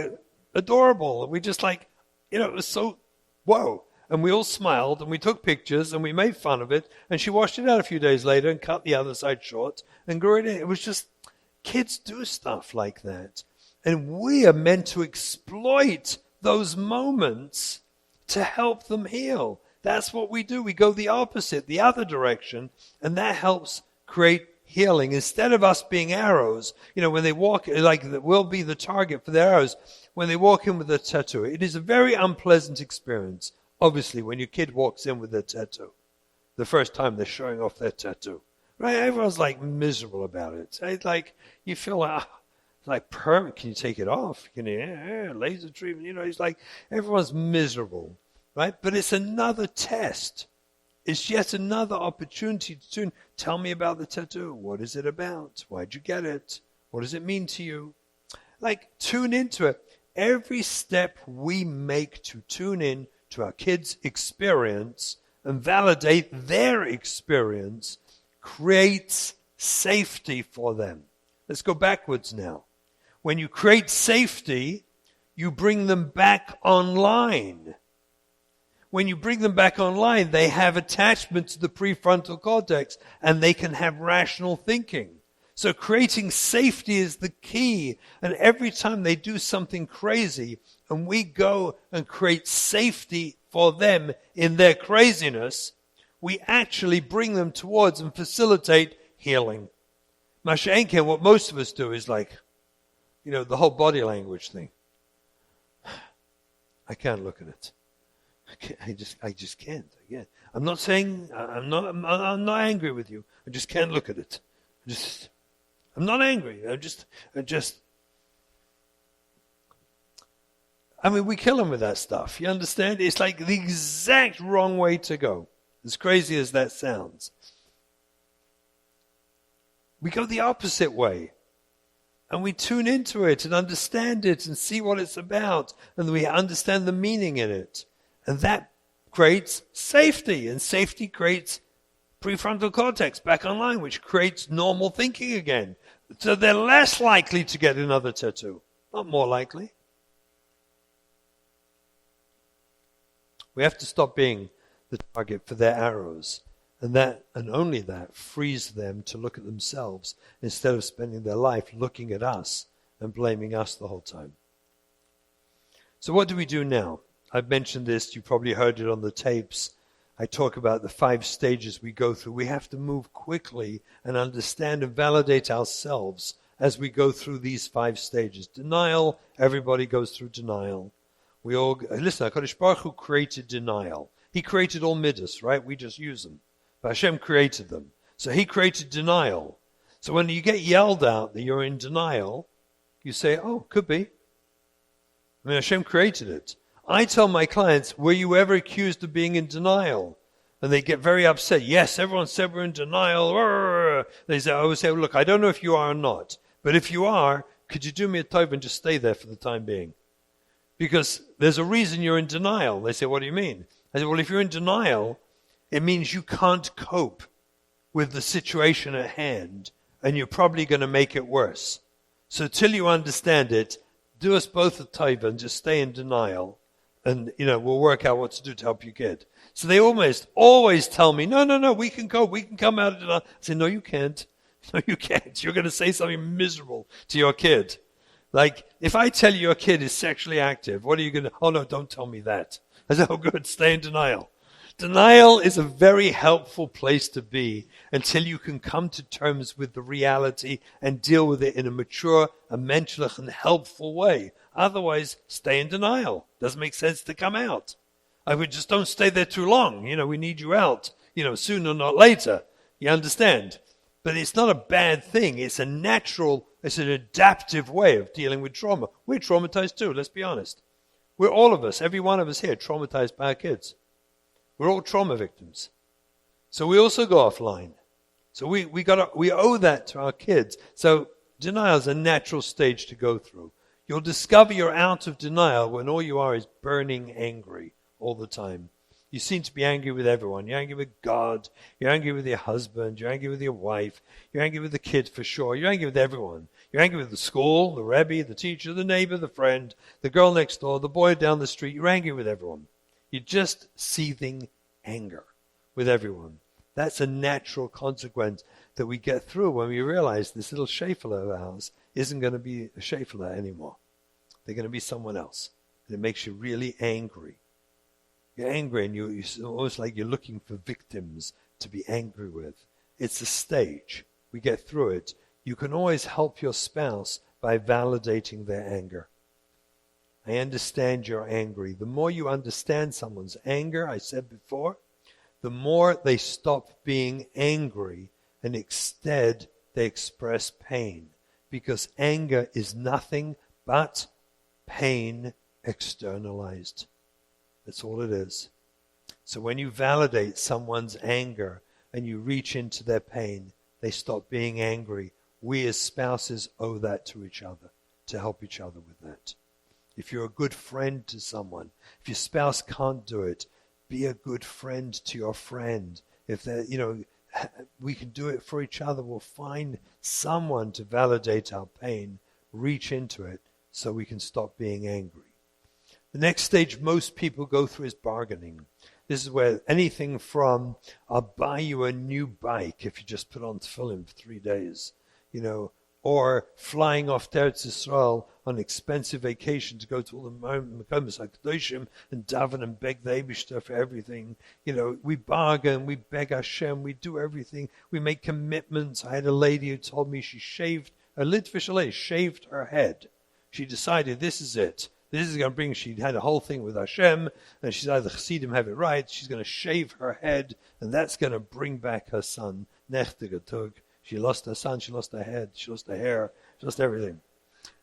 adorable. We just it was so, whoa. And we all smiled, and we took pictures, and we made fun of it, and she washed it out a few days later and cut the other side short and grew it in. It was just, kids do stuff like that. And we are meant to exploit those moments to help them heal. That's what we do. We go the opposite, the other direction, and that helps create healing. Instead of us being arrows, when they walk, we'll be the target for the arrows. When they walk in with a tattoo, it is a very unpleasant experience. Obviously, when your kid walks in with a tattoo, the first time they're showing off their tattoo, right? Everyone's miserable about it. You feel permanent. Can you take it off? Can you, laser treatment? It's everyone's miserable, right? But it's another test. It's yet another opportunity to tell me about the tattoo. What is it about? Why'd you get it? What does it mean to you? Tune into it. Every step we make to tune in to our kids' experience and validate their experience creates safety for them. Let's go backwards now. When you create safety, you bring them back online. When you bring them back online, they have attachment to the prefrontal cortex and they can have rational thinking. So creating safety is the key. And every time they do something crazy and we go and create safety for them in their craziness, we actually bring them towards and facilitate healing. Masha'enken, what most of us do is the whole body language thing. I can't look at it. I just can't. I'm not saying, I'm not angry with you. I just can't look at it. I'm not angry. We kill them with that stuff. You understand? It's the exact wrong way to go. As crazy as that sounds. We go the opposite way. And we tune into it and understand it and see what it's about. And we understand the meaning in it. And that creates safety. And safety creates prefrontal cortex back online, which creates normal thinking again. So they're less likely to get another tattoo. Not more likely. We have to stop being the target for their arrows. And that, and only that, frees them to look at themselves instead of spending their life looking at us and blaming us the whole time. So what do we do now? I've mentioned this. You probably heard it on the tapes. I talk about the 5 stages we go through. We have to move quickly and understand and validate ourselves as we go through these 5 stages. Denial, everybody goes through denial. We all, listen, HaKadosh Baruch Hu created denial. He created all midas, right? We just use them. But Hashem created them. So he created denial. So when you get yelled out that you're in denial, you say, oh, could be. Hashem created it. I tell my clients, were you ever accused of being in denial? And they get very upset. Yes, everyone said we're in denial. They say, I always say, look, I don't know if you are or not. But if you are, could you do me a tov and just stay there for the time being? Because there's a reason you're in denial. They say, what do you mean? I say, well, if you're in denial, it means you can't cope with the situation at hand, and you're probably going to make it worse. So till you understand it, do us both a tov and just stay in denial. And, we'll work out what to do to help your kid. So they almost always tell me, no, we can cope. We can come out of denial. I say, no, you can't. No, you can't. You're going to say something miserable to your kid. If I tell you your kid is sexually active, what are you going to, oh no, don't tell me that. I say, oh good, stay in denial. Denial is a very helpful place to be until you can come to terms with the reality and deal with it in a mature, a menschlich, and helpful way. Otherwise, stay in denial. Doesn't make sense to come out. I would just don't stay there too long. We need you out, sooner not later. You understand? But it's not a bad thing. It's a natural, it's an adaptive way of dealing with trauma. We're traumatized too, let's be honest. We're all of us, every one of us here, traumatized by our kids. We're all trauma victims. So we also go offline. So we owe that to our kids. So Denial is a natural stage to go through. You'll discover you're out of denial when all you are is burning angry all the time. You seem to be angry with everyone. You're angry with God. You're angry with your husband. You're angry with your wife. You're angry with the kid for sure. You're angry with everyone. You're angry with the school, the Rebbe, the teacher, the neighbor, the friend, the girl next door, the boy down the street. You're angry with everyone. You're just seething anger with everyone. That's a natural consequence that we get through when we realize this little Schäferle of ours isn't going to be a Schäferle anymore. They're going to be someone else. And it makes you really angry. You're angry and it's almost like you're looking for victims to be angry with. It's a stage. We get through it. You can always help your spouse by validating their anger. I understand you're angry. The more you understand someone's anger, I said before, the more they stop being angry and instead they express pain. Because anger is nothing but pain externalized. That's all it is. So when you validate someone's anger and you reach into their pain, they stop being angry. We as spouses owe that to each other, to help each other with that. If you're a good friend to someone, if your spouse can't do it, be a good friend to your friend. If they're, we can do it for each other. We'll find someone to validate our pain, reach into it so we can stop being angry. The next stage most people go through is bargaining. This is where anything from, I'll buy you a new bike if you just put on tefillin for 3 days, or flying off to Eretz Yisrael on an expensive vacation to go to all the Mekomas HaKadoshim and daven and beg the Eibishter for everything. We bargain, we beg Hashem, we do everything. We make commitments. I had a lady who told me she shaved her head. She decided this is it. This is going to bring, she had a whole thing with Hashem, and she said the Chassidim have it right. She's going to shave her head, and that's going to bring back her son. Nechtigatug. She lost her son, she lost her head, she lost her hair, she lost everything.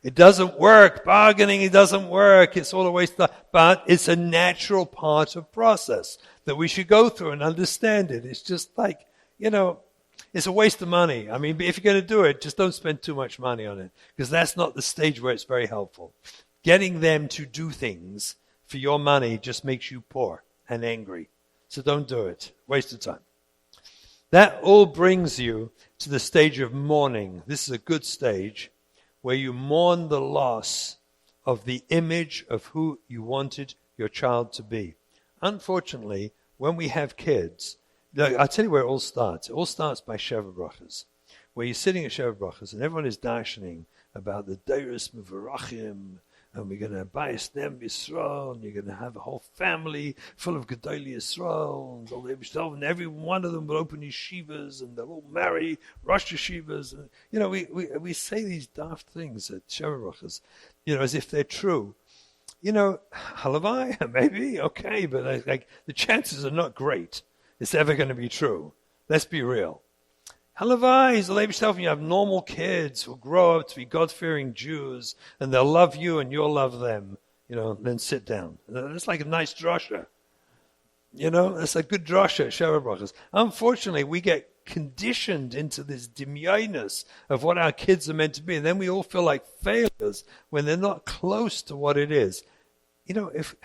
It doesn't work. Bargaining, it doesn't work. It's all a waste of time. But it's a natural part of process that we should go through and understand it. It's just like, it's a waste of money. I mean, if you're going to do it, just don't spend too much money on it, because that's not the stage where it's very helpful. Getting them to do things for your money just makes you poor and angry. So don't do it. Waste of time. That all brings you to the stage of mourning. This is a good stage where you mourn the loss of the image of who you wanted your child to be. Unfortunately, when we have kids, I'll tell you where it all starts. It all starts by Sheva Brachas, where you're sitting at Sheva Brachas and everyone is darshaning about the Deiros Mevarachim, and we're going to bias them Yisrael, and you're going to have a whole family full of Gedolei Yisrael, and every one of them will open yeshivas, and they'll all marry Rosh Yeshivas. And, we say these daft things at Sheva Brachas, as if they're true. Halavai, maybe, okay, but the chances are not great it's ever going to be true. Let's be real. Halavai, you have normal kids who grow up to be God-fearing Jews, and they'll love you and you'll love them. Then sit down. That's like a nice drasha. That's a good drasha at Sheva Brachas. Unfortunately, we get conditioned into this demyainus of what our kids are meant to be, and then we all feel like failures when they're not close to what it is. If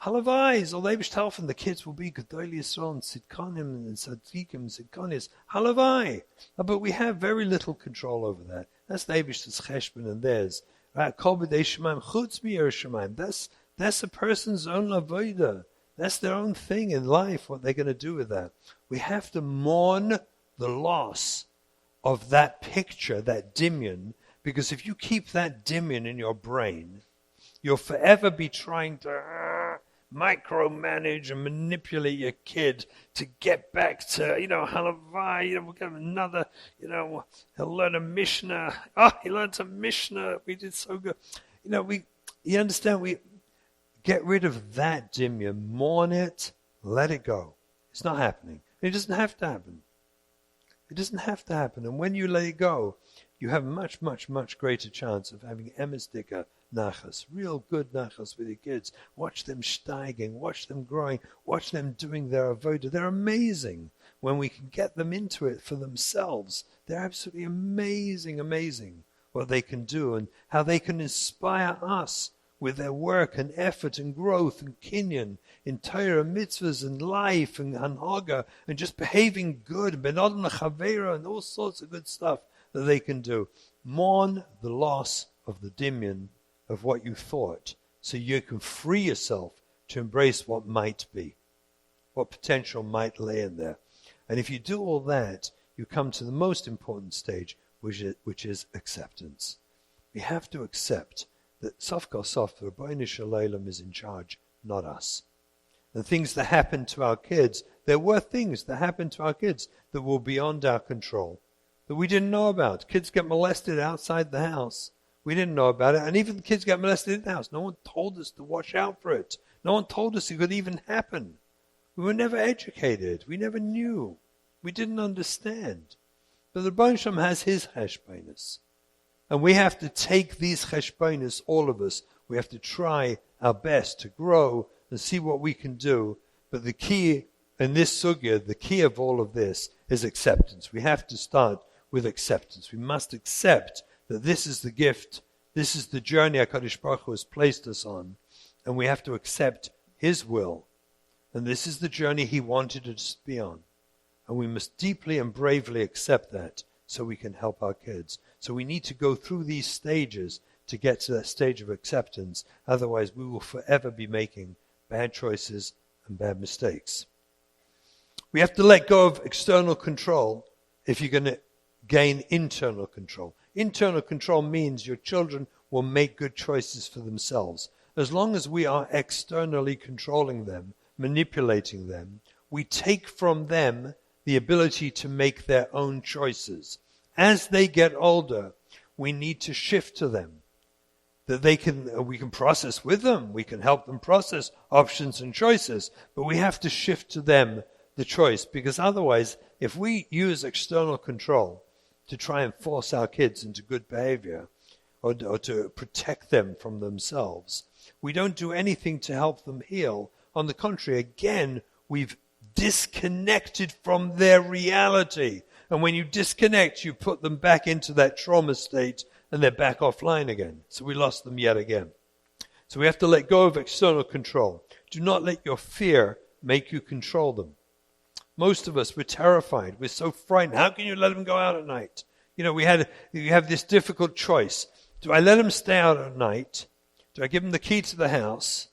Halavai, and the kids will be Gedolei Yisrael and Tzidkonim and Tzadikim and Tzidkonis. Halavai. But we have very little control over that. That's the Eibishter's cheshbon and theirs. Kol b'dei Shemaim chutz mi'er Shemaim. That's a person's own avodah. That's their own thing in life, what they're going to do with that. We have to mourn the loss of that picture, that dimyon, because if you keep that dimyon in your brain, you'll forever be trying to micromanage and manipulate your kid to get back to, halavai, we'll get another, he'll learn a Mishnah. He learned a Mishnah. We did so good. You understand, we get rid of that dimyon, mourn it, let it go. It's not happening. It doesn't have to happen. It doesn't have to happen. And when you let it go, you have much, much, much greater chance of having emes dika nachas, real good nachas with your kids. Watch them steiging, watch them growing, watch them doing their avodah. They're amazing when we can get them into it for themselves. They're absolutely amazing, amazing what they can do and how they can inspire us with their work and effort and growth and kinyan in Torah mitzvahs and life and hanhaga and just behaving good, benod chavera and all sorts of good stuff that they can do. Mourn the loss of the dimyan of what you thought, so you can free yourself to embrace what might be, what potential might lay in there. And if you do all that, you come to the most important stage, which is acceptance. We have to accept that Sof Kol Sof, the Rebbeinu Shel Olam is in charge, not us. The things that happen to our kids, there were things that happened to our kids that were beyond our control, that we didn't know about. Kids get molested outside the house. We didn't know about it. And even kids get molested in the house. No one told us to watch out for it. No one told us it could even happen. We were never educated. We never knew. We didn't understand. But the Rebbeinu Shalom has his cheshbonos. And we have to take these cheshbonos, all of us. We have to try our best to grow and see what we can do. But the key in this sugya, the key of all of this is acceptance. We have to start with acceptance. We must accept that this is the gift, this is the journey HaKadosh Baruch Hu has placed us on, and we have to accept his will. And this is the journey he wanted us to be on. And we must deeply and bravely accept that so we can help our kids. So we need to go through these stages to get to that stage of acceptance. Otherwise, we will forever be making bad choices and bad mistakes. We have to let go of external control if you're going to gain internal control. Internal control means your children will make good choices for themselves. As long as we are externally controlling them, manipulating them, we take from them the ability to make their own choices. As they get older, we need to shift to them. That we can process with them. We can help them process options and choices. But we have to shift to them the choice. Because otherwise, if we use external control to try and force our kids into good behavior or to protect them from themselves, we don't do anything to help them heal. On the contrary, again, we've disconnected from their reality. And when you disconnect, you put them back into that trauma state and they're back offline again. So we lost them yet again. So we have to let go of external control. Do not let your fear make you control them. Most of us, we're terrified. We're so frightened. How can you let them go out at night? You know, you have this difficult choice. Do I let them stay out at night? Do I give them the key to the house?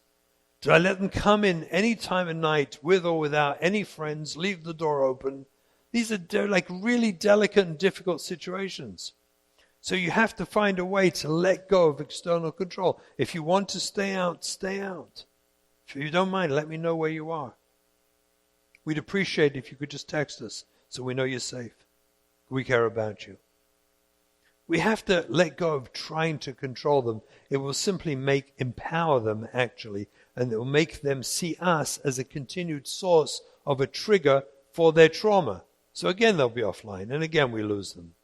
Do I let them come in any time of night with or without any friends, leave the door open? These are like really delicate and difficult situations. So you have to find a way to let go of external control. If you want to stay out, stay out. If you don't mind, let me know where you are. We'd appreciate it if you could just text us so we know you're safe. We care about you. We have to let go of trying to control them. It will simply empower them, actually, and it will make them see us as a continued source of a trigger for their trauma. So again, they'll be offline, and again, we lose them.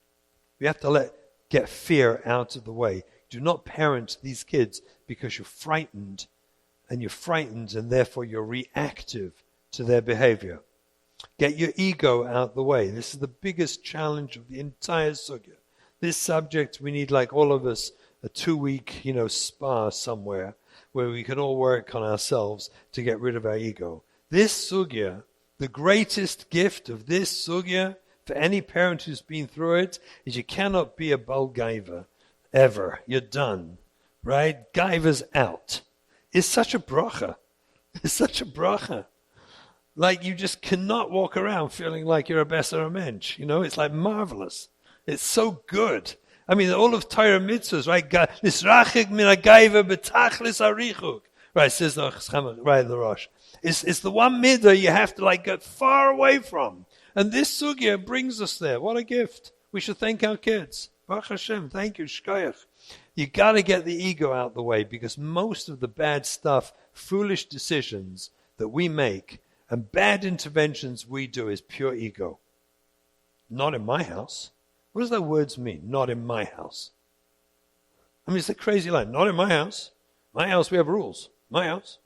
We have to get fear out of the way. Do not parent these kids because you're frightened, and therefore you're reactive to their behavior. Get your ego out the way. This is the biggest challenge of the entire sugya. This subject, we need, like all of us, a 2-week, spa somewhere where we can all work on ourselves to get rid of our ego. This sugya, the greatest gift of this sugya for any parent who's been through it is you cannot be a bal gaiva ever. You're done, right? Gaiva's out. It's such a bracha. It's such a bracha. Like you just cannot walk around feeling like you're a besser mensch. It's like marvelous. It's so good. I mean, all of Torah mitzvahs, right? Nisrachik min ha'gaiva b'tachlis harichuk. Right, says the Rosh. It's the one midah you have to get far away from. And this sugya brings us there. What a gift. We should thank our kids. Baruch Hashem, thank you, shkoyach. You got to get the ego out the way because most of the bad stuff, foolish decisions that we make and bad interventions we do is pure ego. Not in my house. What does those words mean? Not in my house. I mean, it's a crazy line. Not in my house. My house, we have rules. My house.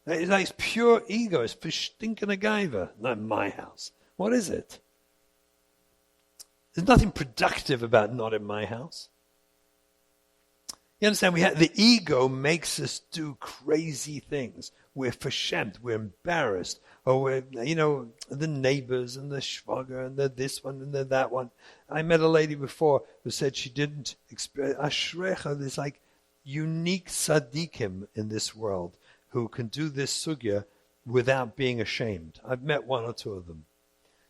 It's pure ego. It's for stinking a gaiva. Not in my house. What is it? There's nothing productive about not in my house. You understand? The ego makes us do crazy things. We're verschämt, we're embarrassed. Or we're, the neighbors and the shvager and the this one and the that one. I met a lady before who said she didn't experience, Ashrecha, there's like unique tzaddikim in this world who can do this sugya without being ashamed. I've met one or two of them.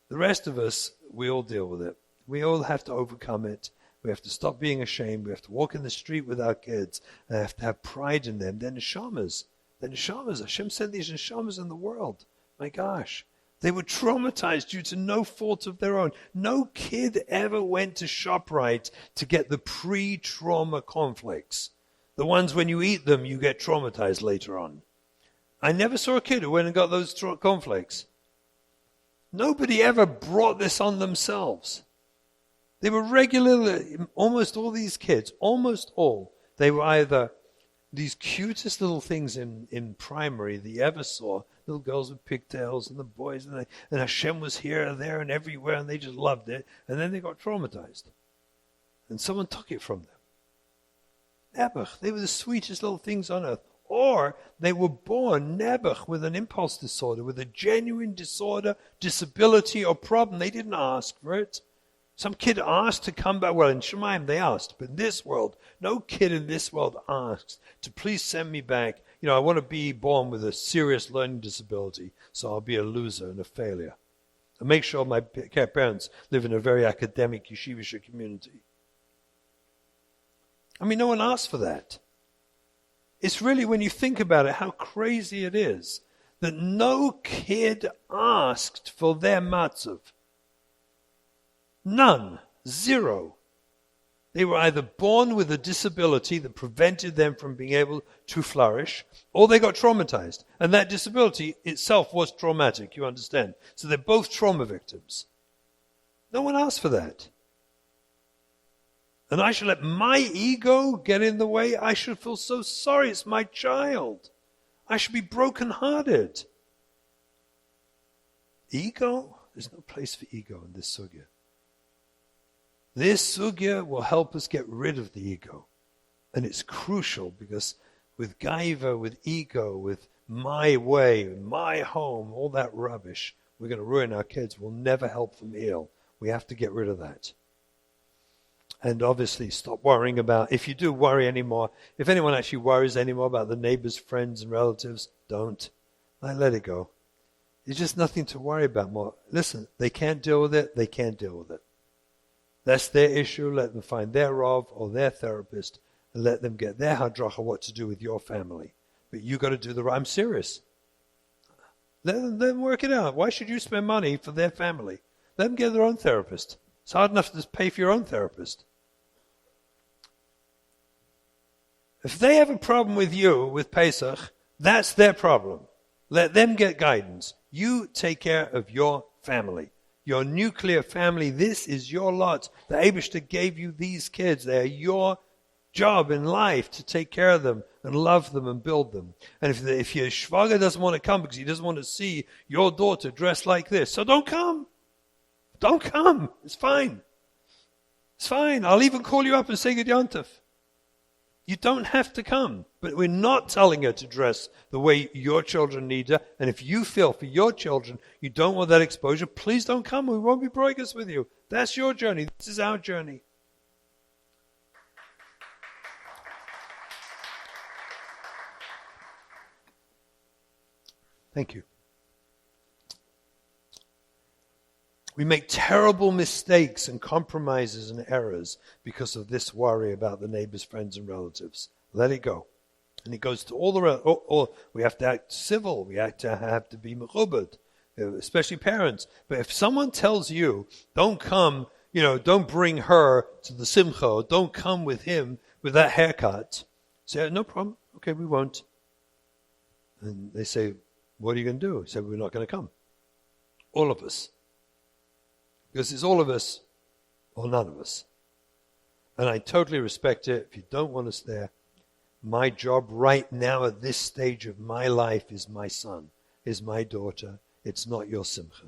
The rest of us, we all deal with it. We all have to overcome it. We have to stop being ashamed. We have to walk in the street with our kids. And have to have pride in them. They're neshamas. Hashem sent these neshamas in the world. My gosh. They were traumatized due to no fault of their own. No kid ever went to ShopRite to get the pre-trauma cornflakes. The ones when you eat them, you get traumatized later on. I never saw a kid who went and got those cornflakes. Nobody ever brought this on themselves. They were regularly, almost all these kids, almost all, they were either these cutest little things in primary that you ever saw, little girls with pigtails and the boys, and Hashem was here, there, and everywhere, and they just loved it, and then they got traumatized. And someone took it from them. Nebuch, they were the sweetest little things on earth. Or they were born, Nebuch, with an impulse disorder, with a genuine disorder, disability, or problem. They didn't ask for it. Some kid asked to come back. Well, in Shemaim they asked, but in this world, no kid in this world asks to please send me back. I want to be born with a serious learning disability, so I'll be a loser and a failure. And make sure my parents live in a very academic yeshivish community. No one asked for that. It's really, when you think about it, how crazy it is that no kid asked for their matzav. None. Zero. They were either born with a disability that prevented them from being able to flourish, or they got traumatized. And that disability itself was traumatic, you understand. So they're both trauma victims. No one asked for that. And I should let my ego get in the way? I should feel so sorry. It's my child. I should be brokenhearted. Ego? There's no place for ego in this sugya. This sugya will help us get rid of the ego. And it's crucial because with gaiva, with ego, with my way, my home, all that rubbish, we're going to ruin our kids. We'll never help them heal. We have to get rid of that. And obviously stop worrying about, if you do worry anymore, if anyone actually worries anymore about the neighbors, friends, and relatives, don't. Let it go. There's just nothing to worry about more. Listen, they can't deal with it, they can't deal with it. That's their issue. Let them find their Rav or their therapist and let them get their hadracha what to do with your family. But you got to do the right. I'm serious. Let them work it out. Why should you spend money for their family? Let them get their own therapist. It's hard enough to pay for your own therapist. If they have a problem with you, with Pesach, that's their problem. Let them get guidance. You take care of your family. Your nuclear family, this is your lot. The Eibishter gave you these kids. They are your job in life to take care of them and love them and build them. And if your shvager doesn't want to come because he doesn't want to see your daughter dressed like this, so don't come. Don't come. It's fine. It's fine. I'll even call you up and say good yontif. You don't have to come. But we're not telling her to dress the way your children need her. And if you feel for your children you don't want that exposure, please don't come. We won't be broigas with you. That's your journey. This is our journey. Thank you. We make terrible mistakes and compromises and errors because of this worry about the neighbors, friends, and relatives. Let it go. And it goes to all the we have to act civil. We have to be mechubed, especially parents. But if someone tells you, don't come, don't bring her to the simcha, or don't come with him with that haircut, say, no problem. Okay, we won't. And they say, what are you going to do? Say, we're not going to come. All of us. Because it's all of us or none of us. And I totally respect it. If you don't want us there, my job right now at this stage of my life is my son, is my daughter. It's not your simcha.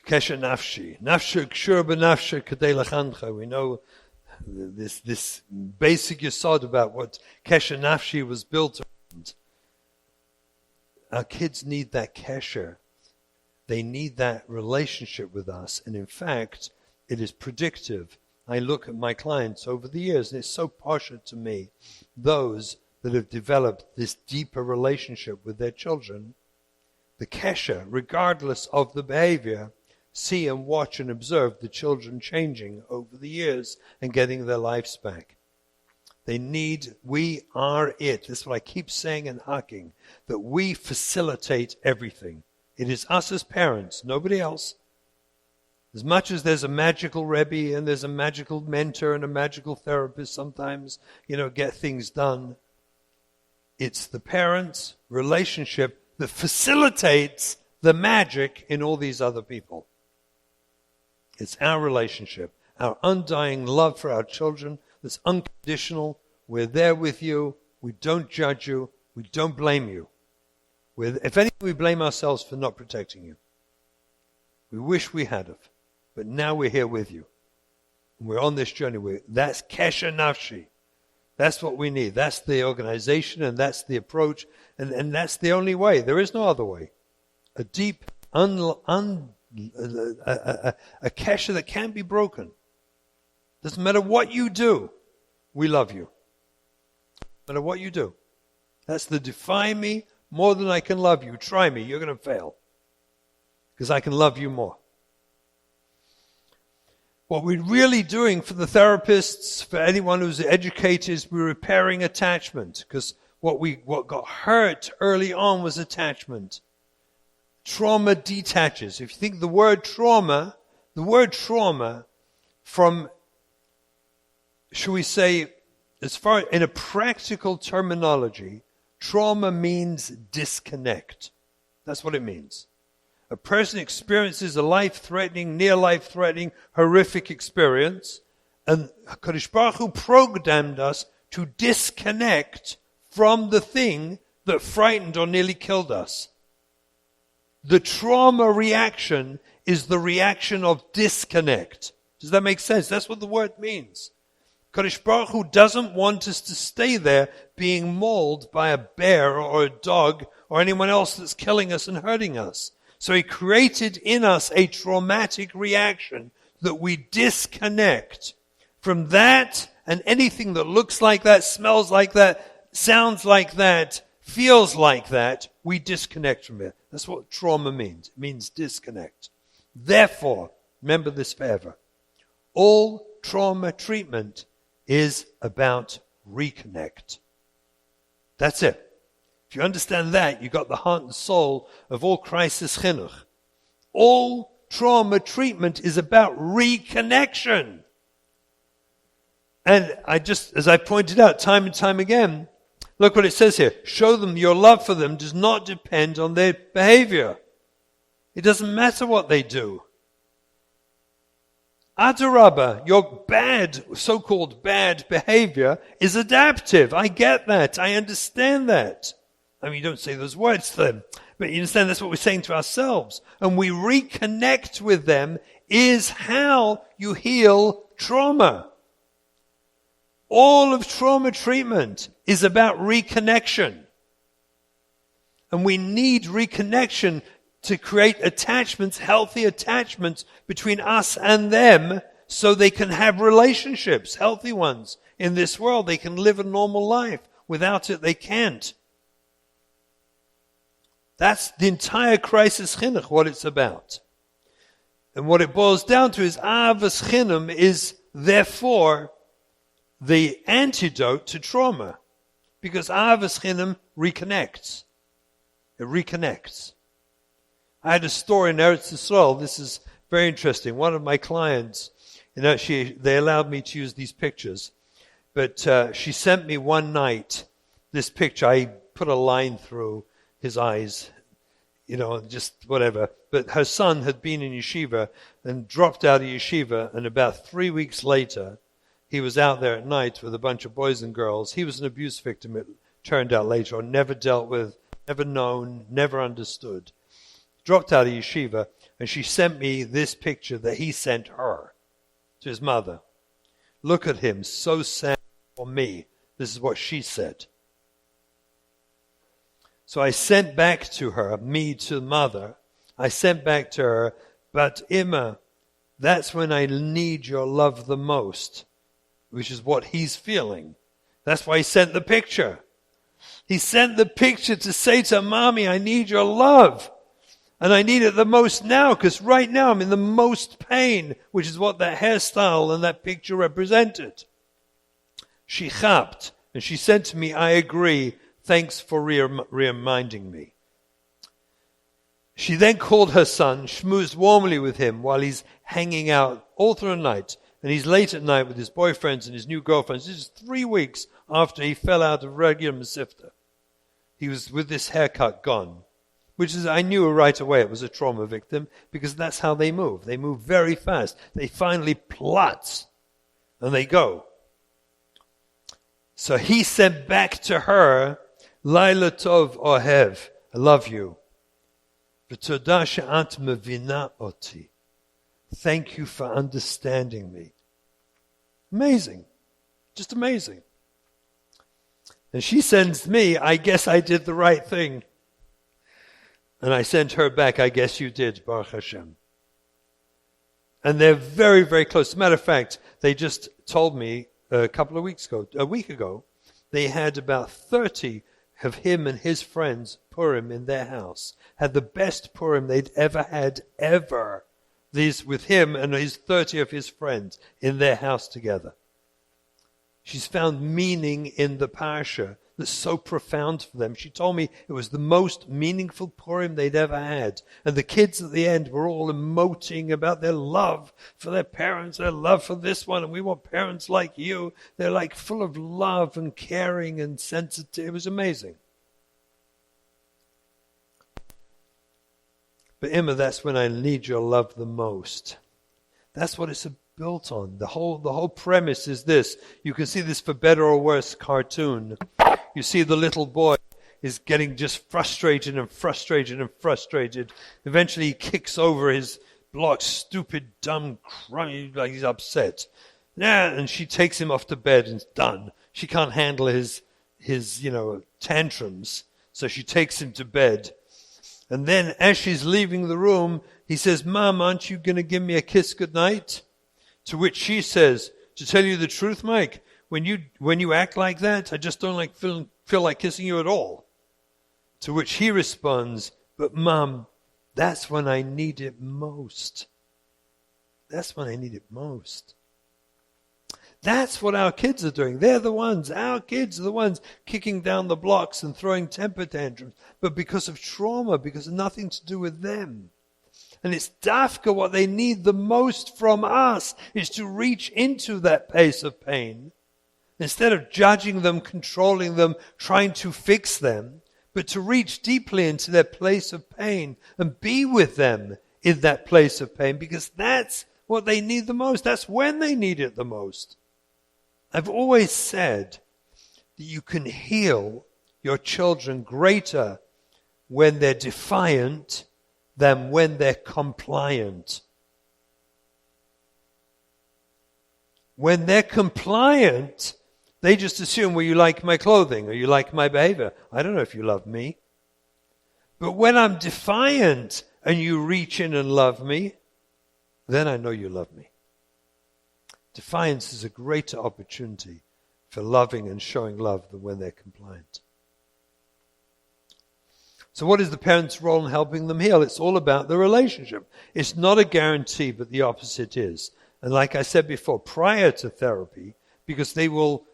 Kesher Nafshi. Nafshi kshur b'nafshi kadei lachancha. We know this basic yesod about what Kesher Nafshi was built around. Our kids need that kesher. They need that relationship with us. And in fact, it is predictive. I look at my clients over the years, and it's so partial to me, those that have developed this deeper relationship with their children, the kesher, regardless of the behavior, see and watch and observe the children changing over the years and getting their lives back. We are it. This is what I keep saying and hacking, that we facilitate everything. It is us as parents, nobody else. As much as there's a magical Rebbe and there's a magical mentor and a magical therapist sometimes, get things done. It's the parents' relationship that facilitates the magic in all these other people. It's our relationship, our undying love for our children that's unconditional. We're there with you. We don't judge you. We don't blame you. If anything, we blame ourselves for not protecting you. We wish we had have. But now we're here with you. We're on this journey. That's Kesher Nafshi. That's what we need. That's the organization and that's the approach. And that's the only way. There is no other way. A deep, a kesher that can't be broken. Doesn't matter what you do, we love you. No matter what you do. That's the defy me more than I can love you. Try me, you're going to fail. Because I can love you more. What we're really doing for the therapists, for anyone who's educated, is we're repairing attachment. Because what got hurt early on was attachment. Trauma detaches. If you think the word trauma from, shall we say, as far in a practical terminology, trauma means disconnect. That's what it means. A person experiences a life-threatening, near-life-threatening, horrific experience, and HaKadosh Baruch Hu programmed us to disconnect from the thing that frightened or nearly killed us. The trauma reaction is the reaction of disconnect. Does that make sense? That's what the word means. HaKadosh Baruch Hu doesn't want us to stay there being mauled by a bear or a dog or anyone else that's killing us and hurting us. So he created in us a traumatic reaction that we disconnect from that and anything that looks like that, smells like that, sounds like that, feels like that, we disconnect from it. That's what trauma means. It means disconnect. Therefore, remember this forever. All trauma treatment is about reconnect. That's it. If you understand that, you got the heart and soul of all crisis chinuch. All trauma treatment is about reconnection. And as I pointed out time and time again, look what it says here. Show them your love for them does not depend on their behavior. It doesn't matter what they do. Adarabba, your so-called bad behavior is adaptive. I get that. I understand that. I mean, you don't say those words to them, but you understand that's what we're saying to ourselves. And we reconnect with them is how you heal trauma. All of trauma treatment is about reconnection. And we need reconnection to create attachments, healthy attachments between us and them so they can have relationships, healthy ones in this world. They can live a normal life. Without it, they can't. That's the entire crisis chinuch, what it's about. And what it boils down to is Avas Chinam is therefore the antidote to trauma. Because Avas Chinam reconnects. It reconnects. I had a story in Eretz Yisrael. This is very interesting. One of my clients, they allowed me to use these pictures. But she sent me one night this picture. I put a line through his eyes, just whatever. But her son had been in yeshiva and dropped out of yeshiva, and about 3 weeks later, he was out there at night with a bunch of boys and girls. He was an abuse victim, it turned out later on, never dealt with, never known, never understood. Dropped out of yeshiva, And she sent me this picture that he sent her, to his mother. Look at him, so sad for me. This is what she said. So I sent back to her, me to mother. I sent back to her, but Emma, that's when I need your love the most, which is what he's feeling. That's why he sent the picture. He sent the picture to say to Mommy, I need your love. And I need it the most now, because right now I'm in the most pain, which is what that hairstyle and that picture represented. She chapped, and she said to me, I agree. Thanks for reminding me. She then called her son, schmoozed warmly with him while he's hanging out all through the night. And he's late at night with his boyfriends and his new girlfriends. This is 3 weeks after he fell out of regular Masifta. He was with this haircut gone. Which is, I knew right away it was a trauma victim, because that's how they move. They move very fast. They finally plot, and they go. So he sent back to her, Laila Tov Ohev, I love you. V'todah she'at mevina oti. Thank you for understanding me. Amazing. Just amazing. And she sends me, I guess I did the right thing. And I sent her back, I guess you did, Baruch Hashem. And they're very, very close. As a matter of fact, they just told me a week ago, they had about 30 of him and his friends, Purim, in their house. Had the best Purim they'd ever had, ever. These with him and his 30 of his friends in their house together. She's found meaning in the parasha that's so profound for them. She told me it was the most meaningful Purim they'd ever had. And the kids at the end were all emoting about their love for their parents, their love for this one, and we want parents like you. They're like full of love and caring and sensitive. It was amazing. But Emma, that's when I need your love the most. That's what it's built on. The whole premise is this. You can see this For Better or Worse cartoon. You see the little boy is getting just frustrated and frustrated and frustrated. Eventually he kicks over his block, stupid, dumb, crying, like he's upset. Yeah, and she takes him off to bed and it's done. She can't handle his tantrums. So she takes him to bed. And then as she's leaving the room, he says, Mom, aren't you going to give me a kiss goodnight? To which she says, to tell you the truth, Mike, when you act like that, I just don't feel like kissing you at all. To which he responds, but Mom, that's when I need it most. That's when I need it most. That's what our kids are doing. Our kids are the ones kicking down the blocks and throwing temper tantrums. But because of trauma, because of nothing to do with them. And it's dafka what they need the most from us is to reach into that place of pain. Instead of judging them, controlling them, trying to fix them, but to reach deeply into their place of pain and be with them in that place of pain, because that's what they need the most. That's when they need it the most. I've always said that you can heal your children greater when they're defiant than when they're compliant. When they're compliant, they just assume, well, you like my clothing or you like my behavior. I don't know if you love me. But when I'm defiant and you reach in and love me, then I know you love me. Defiance is a greater opportunity for loving and showing love than when they're compliant. So what is the parent's role in helping them heal? It's all about the relationship. It's not a guarantee, but the opposite is. And like I said before, prior to therapy, because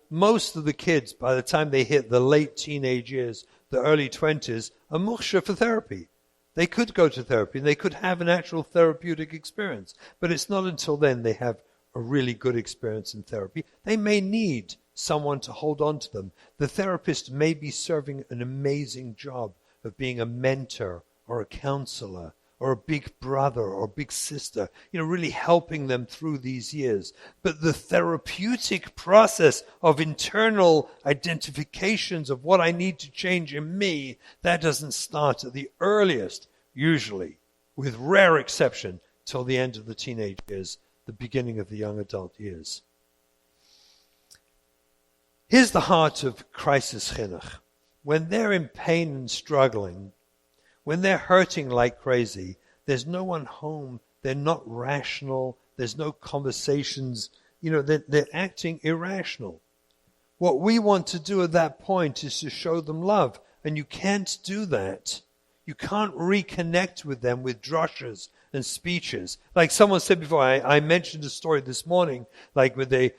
most of the kids, by the time they hit the late teenage years, the early 20s, are muksha for therapy. They could go to therapy and they could have an actual therapeutic experience. But it's not until then they have a really good experience in therapy. They may need someone to hold on to them. The therapist may be serving an amazing job of being a mentor or a counselor or a big brother or big sister, really helping them through these years. But the therapeutic process of internal identifications of what I need to change in me, that doesn't start at the earliest, usually, with rare exception, till the end of the teenage years, the beginning of the young adult years. Here's the heart of crisis chinuch. When they're in pain and struggling, when they're hurting like crazy, there's no one home, they're not rational, there's no conversations, they're acting irrational. What we want to do at that point is to show them love, and you can't do that. You can't reconnect with them with drushes and speeches. Like someone said before, I mentioned a story this morning, like with the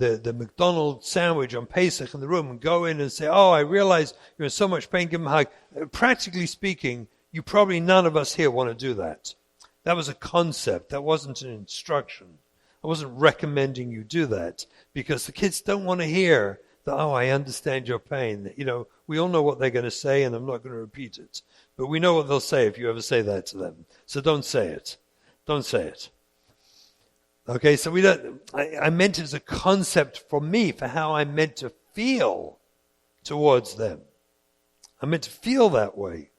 McDonald's sandwich on Pesach in the room, and go in and say, oh, I realize you're in so much pain, give them a hug. Practically speaking, none of us here want to do that. That was a concept. That wasn't an instruction. I wasn't recommending you do that, because the kids don't want to hear that, oh, I understand your pain. We all know what they're going to say, and I'm not going to repeat it. But we know what they'll say if you ever say that to them. So don't say it. Don't say it. Okay, so I meant it as a concept for me, for how I meant to feel towards them. I meant to feel that way.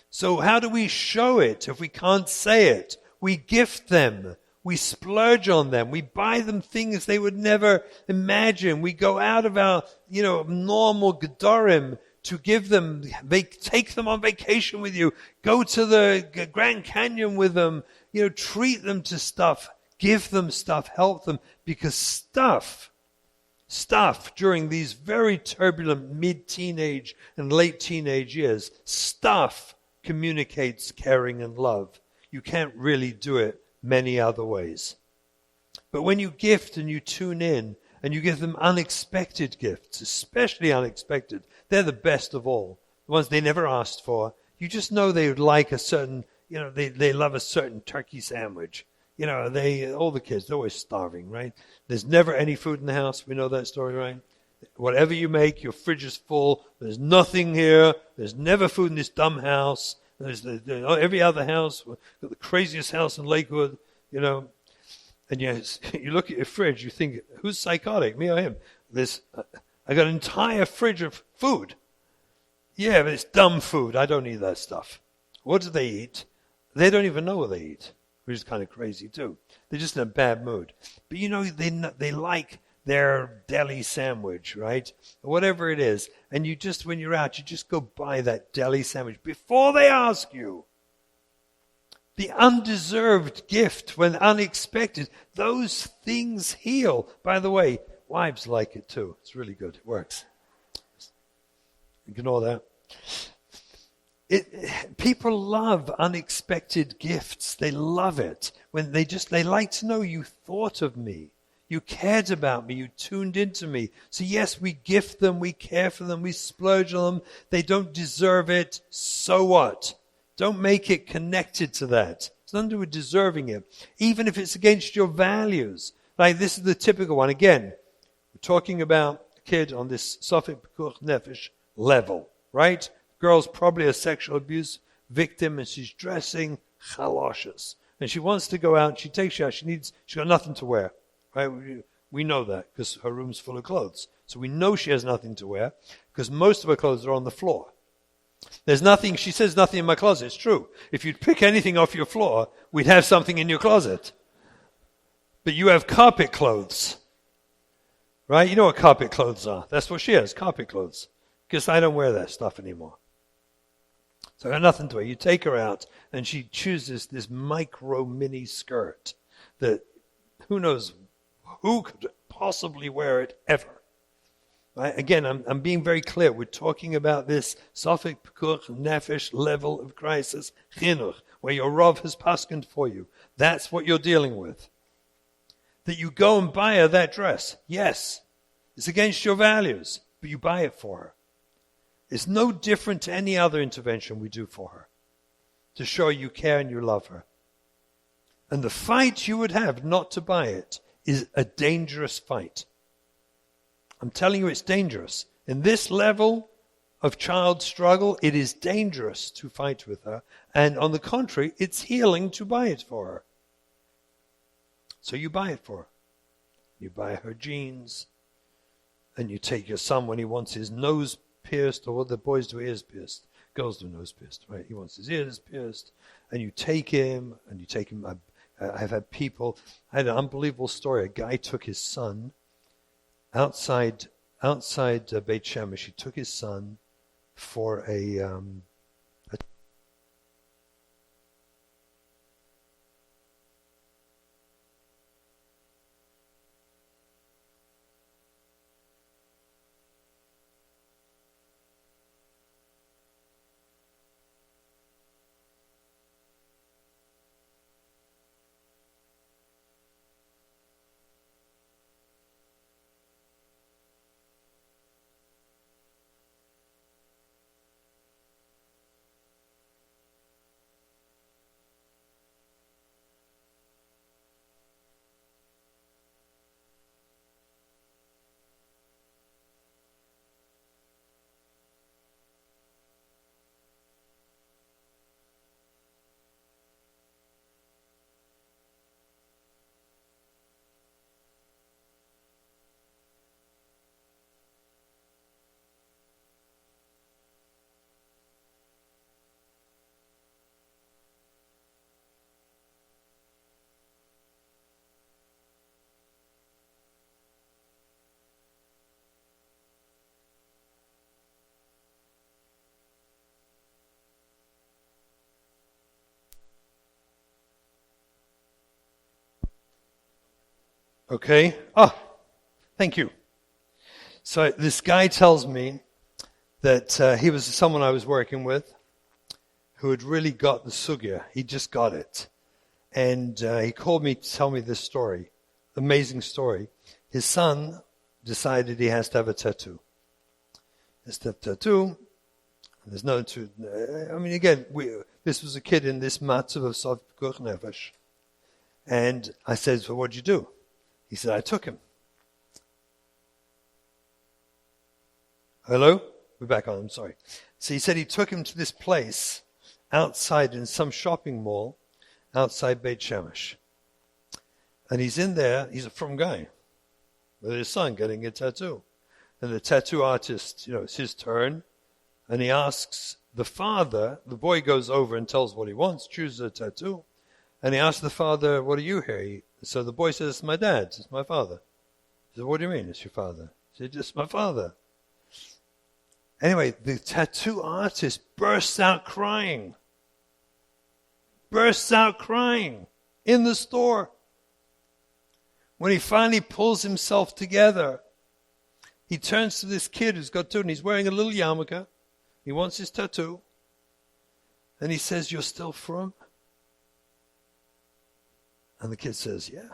So how do we show it if we can't say it? We gift them. We splurge on them. We buy them things they would never imagine. We go out of our, normal gedorim to give them, take them on vacation with you. Go to the Grand Canyon with them. Treat them to stuff. Give them stuff. Help them. Because stuff during these very turbulent mid-teenage and late teenage years, stuff communicates caring and love. You can't really do it many other ways. But when you gift and you tune in and you give them unexpected gifts, especially unexpected, they're the best of all. The ones they never asked for. You just know they would like a certain, they love a certain turkey sandwich. All the kids, they're always starving, right? There's never any food in the house. We know that story, right? Whatever you make, your fridge is full. There's nothing here. There's never food in this dumb house. There's every other house, got the craziest house in Lakewood, And you look at your fridge, you think, who's psychotic, me or him? I got an entire fridge of food. Yeah, but it's dumb food. I don't eat that stuff. What do they eat? They don't even know what they eat, which is kind of crazy too. They're just in a bad mood. But they like their deli sandwich, right? Whatever it is. And when you're out, you just go buy that deli sandwich before they ask you. The undeserved gift, when unexpected, those things heal. By the way, wives like it too. It's really good. It works. Ignore that. People love unexpected gifts. They love it. When they like to know you thought of me. You cared about me. You tuned into me. So yes, we gift them. We care for them. We splurge on them. They don't deserve it. So what? Don't make it connected to that. It's nothing to do with deserving it. Even if it's against your values. Like this is the typical one. Again, we're talking about a kid on this Southfield Pekuach Nefesh level, right? Girl's probably a sexual abuse victim, and she's dressing chaloshes. And she wants to go out. She takes you out. She's got nothing to wear. Right? We know that because her room's full of clothes. So we know she has nothing to wear because most of her clothes are on the floor. There's nothing, she says, nothing in my closet. It's true. If you'd pick anything off your floor, we'd have something in your closet. But you have carpet clothes. Right? You know what carpet clothes are. That's what she has, carpet clothes. Because I don't wear that stuff anymore. So I got nothing to wear. You take her out and she chooses this micro mini skirt that who knows who could possibly wear it ever? Right? Again, I'm being very clear. We're talking about this Southfield Pekuach Nefesh level of crisis, Chinuch, where your Rav has paskened for you. That's what you're dealing with. That you go and buy her that dress. Yes, it's against your values, but you buy it for her. It's no different to any other intervention we do for her, to show you care and you love her. And the fight you would have not to buy it is a dangerous fight. I'm telling you it's dangerous. In this level of child struggle, it is dangerous to fight with her. And on the contrary, it's healing to buy it for her. So you buy it for her. You buy her jeans. And you take your son when he wants his nose pierced, or what the boys do, ears pierced. Girls do nose pierced, right? He wants his ears pierced. And you take him. I've had people, I had an unbelievable story. A guy took his son outside Beit Shemesh. He took his son for a okay. Oh, thank you. So this guy tells me that he was someone I was working with who had really got the sugya. He just got it. And he called me to tell me this story. Amazing story. His son decided he has to have a tattoo. He has to have a tattoo. There's no two. I mean, again, this was a kid in this matzav of psychotherapist nefesh. And I said, so what'd you do? He said, I took him. Hello? We're back on, I'm sorry. So he said he took him to this place outside in some shopping mall outside Beit Shemesh. And he's in there, he's a frum guy, with his son getting a tattoo. And the tattoo artist, it's his turn. And he asks the father, the boy goes over and tells what he wants, chooses a tattoo. And he asks the father, what are you here? So the boy says, it's my dad, it's my father. He said, what do you mean it's your father? He said, it's my father. Anyway, the tattoo artist bursts out crying. Bursts out crying in the store. When he finally pulls himself together, he turns to this kid who's got tattoo, and he's wearing a little yarmulke. He wants his tattoo. And he says, you're still frum? And the kid says, yeah.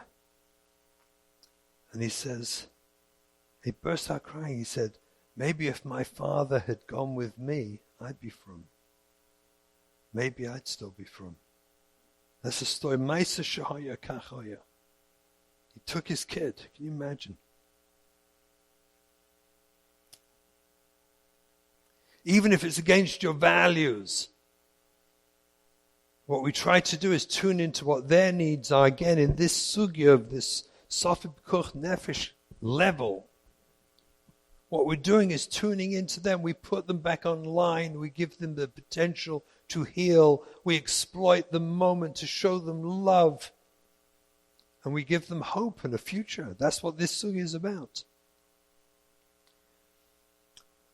And he burst out crying. He said, maybe if my father had gone with me, I'd be frum. Maybe I'd still be frum. That's a story. Maisa shahaya kachoya. He took his kid. Can you imagine? Even if it's against your values, what we try to do is tune into what their needs are. Again, in this sugya of this psychotherapist nefesh level, what we're doing is tuning into them. We put them back online. We give them the potential to heal. We exploit the moment to show them love. And we give them hope and a future. That's what this sugya is about.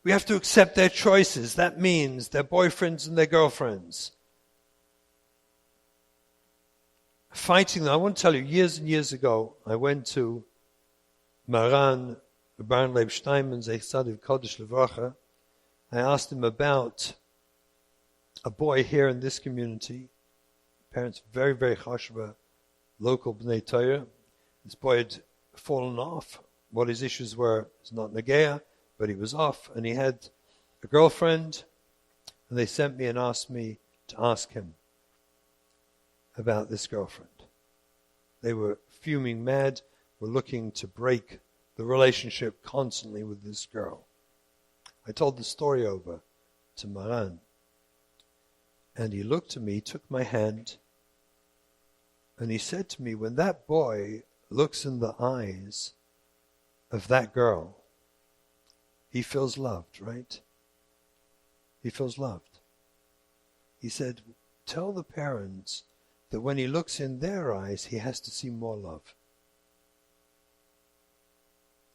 We have to accept their choices. That means their boyfriends and their girlfriends. Fighting them. I want to tell you, years and years ago, I went to Maran, Baron Leib Steinman, Zeichsadiv Kodesh Levracha. I asked him about a boy here in this community. Parents very, very chashva, local Bnei Torah. This boy had fallen off. What his issues were is not Nageya, but he was off, and he had a girlfriend, and they sent me and asked me to ask him about this girlfriend. They were fuming mad, were looking to break the relationship constantly with this girl. I told the story over to Maran, and he looked at me, took my hand, and he said to me, when that boy looks in the eyes of that girl, he feels loved, right? He feels loved. He said, tell the parents that when he looks in their eyes, he has to see more love.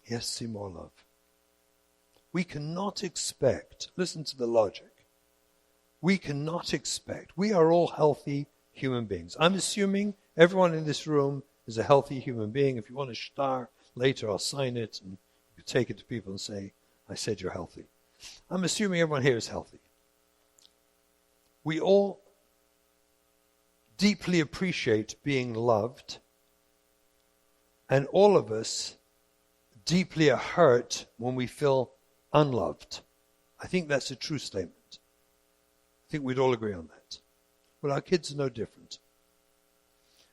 He has to see more love. We cannot expect, listen to the logic, we cannot expect, we are all healthy human beings. I'm assuming everyone in this room is a healthy human being. If you want a star later, I'll sign it and you can take it to people and say, I said you're healthy. I'm assuming everyone here is healthy. We all deeply appreciate being loved, and all of us deeply are hurt when we feel unloved. I think that's a true statement. I think we'd all agree on that. Well, our kids are no different.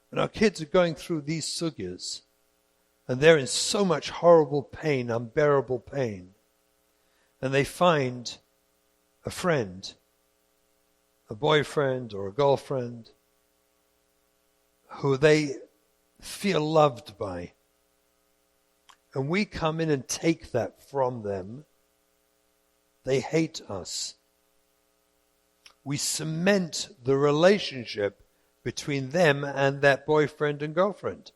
When our kids are going through these sugyas, and they're in so much horrible pain, unbearable pain, and they find a friend, a boyfriend or a girlfriend, who they feel loved by, and we come in and take that from them, they hate us. We cement the relationship between them and that boyfriend and girlfriend.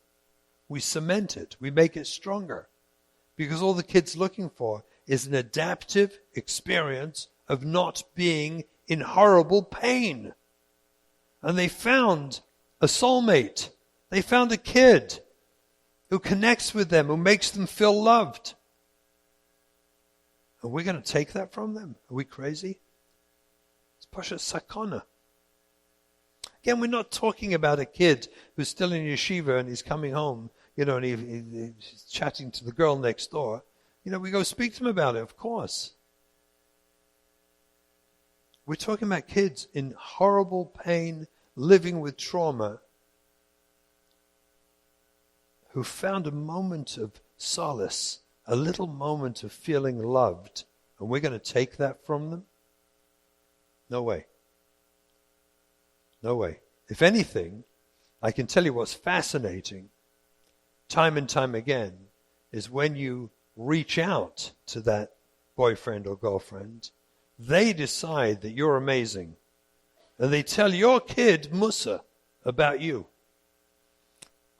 We cement it. We make it stronger. Because all the kid's looking for is an adaptive experience of not being in horrible pain. And they found a soulmate. They found a kid who connects with them, who makes them feel loved. And we're going to take that from them? Are we crazy? It's Pasha Sakana. Again, we're not talking about a kid who's still in yeshiva and he's coming home, and he's chatting to the girl next door. We go speak to him about it, of course. We're talking about kids in horrible pain, living with trauma, who found a moment of solace, a little moment of feeling loved, and we're going to take that from them? No way. No way. If anything, I can tell you what's fascinating, time and time again, is when you reach out to that boyfriend or girlfriend, they decide that you're amazing. And they tell your kid, Musa, about you.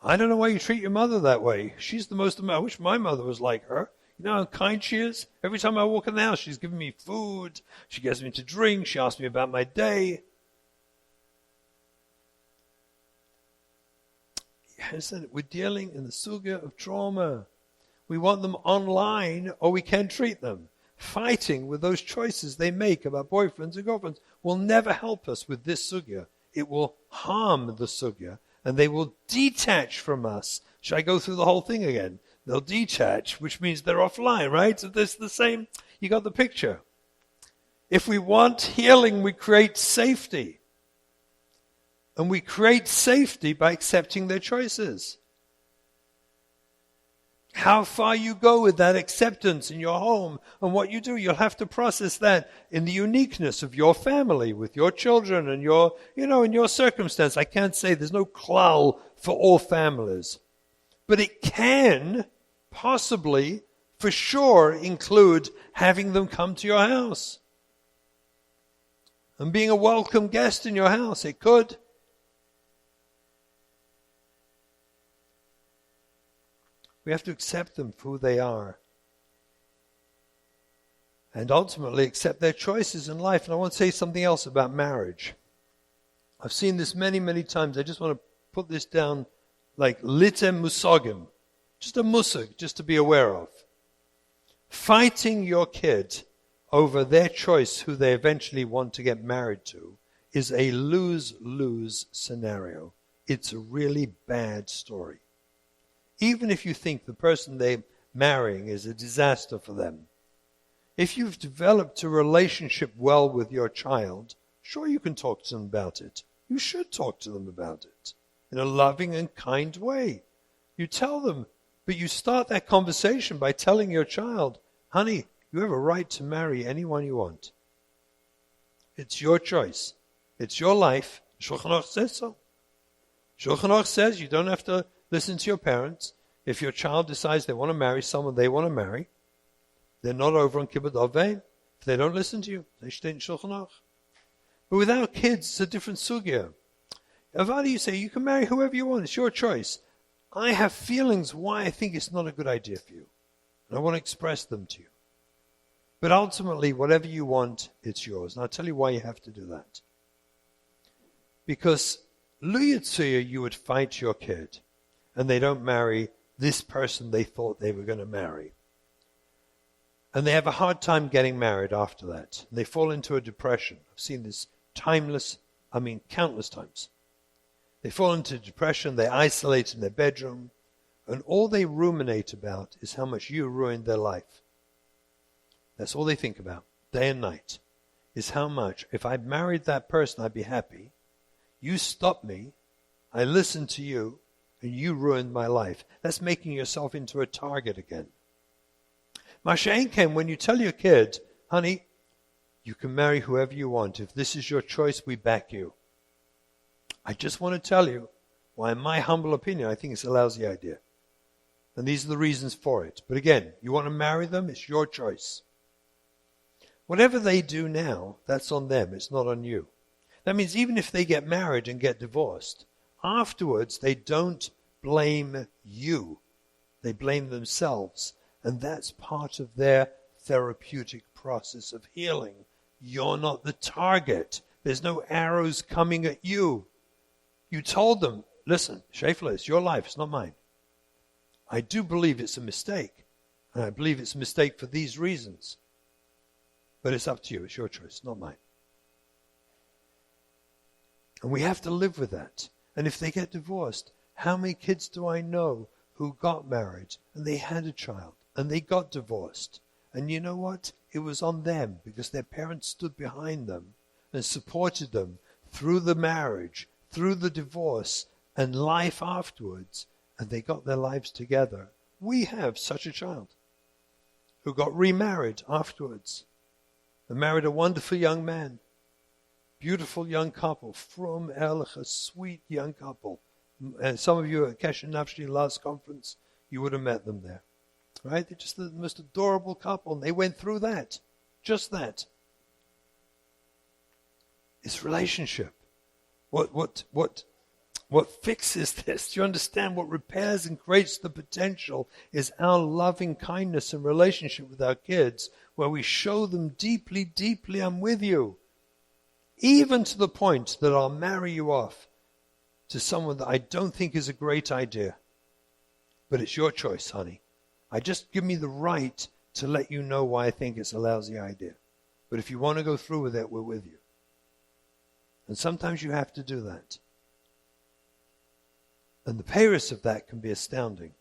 I don't know why you treat your mother that way. She's the most, I wish my mother was like her. You know how kind she is? Every time I walk in the house, she's giving me food. She gets me to drink. She asks me about my day. We're dealing in the sugya of trauma. We want them online or we can treat them. Fighting with those choices they make about boyfriends and girlfriends will never help us with this sugya. It will harm the sugya and they will detach from us. Should I go through the whole thing again? They'll detach, which means they're offline, right? So this the same. You got the picture. If we want healing, we create safety. And we create safety by accepting their choices. How far you go with that acceptance in your home and what you do, you'll have to process that in the uniqueness of your family, with your children and your, in your circumstance. I can't say there's no klal for all families. But it can possibly, for sure, include having them come to your house. And being a welcome guest in your house. It could. We have to accept them for who they are. And ultimately accept their choices in life. And I want to say something else about marriage. I've seen this many, many times. I just want to put this down like litem musagim. Just a musag, just to be aware of. Fighting your kid over their choice, who they eventually want to get married to, is a lose-lose scenario. It's a really bad story. Even if you think the person they're marrying is a disaster for them. If you've developed a relationship well with your child, sure you can talk to them about it. You should talk to them about it in a loving and kind way. You tell them, but you start that conversation by telling your child, honey, you have a right to marry anyone you want. It's your choice. It's your life. Shulchan Aruch says so. Shulchan Aruch says you don't have to listen to your parents. If your child decides they want to marry someone they want to marry, they're not over on Kibbutz Avein. If they don't listen to you, they stay in Shulchan Aruch. But without kids, it's a different sugya. Avada, you say, you can marry whoever you want. It's your choice. I have feelings why I think it's not a good idea for you. And I want to express them to you. But ultimately, whatever you want, it's yours. And I'll tell you why you have to do that. Because Lu Yitzuya, you would fight your kid, and they don't marry this person they thought they were going to marry. And they have a hard time getting married after that. And they fall into a depression. I've seen this countless times. They fall into depression, they isolate in their bedroom, and all they ruminate about is how much you ruined their life. That's all they think about, day and night, is how much, if I married that person, I'd be happy. You stopped me, I listened to you, and you ruined my life. That's making yourself into a target again. Masha'en came when you tell your kid, honey, you can marry whoever you want. If this is your choice, we back you. I just want to tell you why, in my humble opinion, I think it's a lousy idea. And these are the reasons for it. But again, you want to marry them, it's your choice. Whatever they do now, that's on them, it's not on you. That means even if they get married and get divorced, afterwards they don't blame you. They blame themselves. And that's part of their therapeutic process of healing. You're not the target. There's no arrows coming at you. You told them, listen, Shefla, it's your life, it's not mine. I do believe it's a mistake. And I believe it's a mistake for these reasons. But it's up to you, it's your choice, not mine. And we have to live with that. And if they get divorced, how many kids do I know who got married and they had a child and they got divorced? And you know what? It was on them because their parents stood behind them and supported them through the marriage, through the divorce, and life afterwards, and they got their lives together. We have such a child who got remarried afterwards and married a wonderful young man, beautiful young couple, from Erlich, a sweet young couple. And some of you at Kesher Nafshi last conference, you would have met them there. Right? They're just the most adorable couple, and they went through that. Just that. It's relationship. What fixes this? Do you understand? What repairs and creates the potential is our loving kindness and relationship with our kids, where we show them deeply, deeply, I'm with you. Even to the point that I'll marry you off to someone that I don't think is a great idea. But it's your choice, honey. Just give me the right to let you know why I think it's a lousy idea. But if you want to go through with it, we're with you. And sometimes you have to do that. And the payrus of that can be astounding.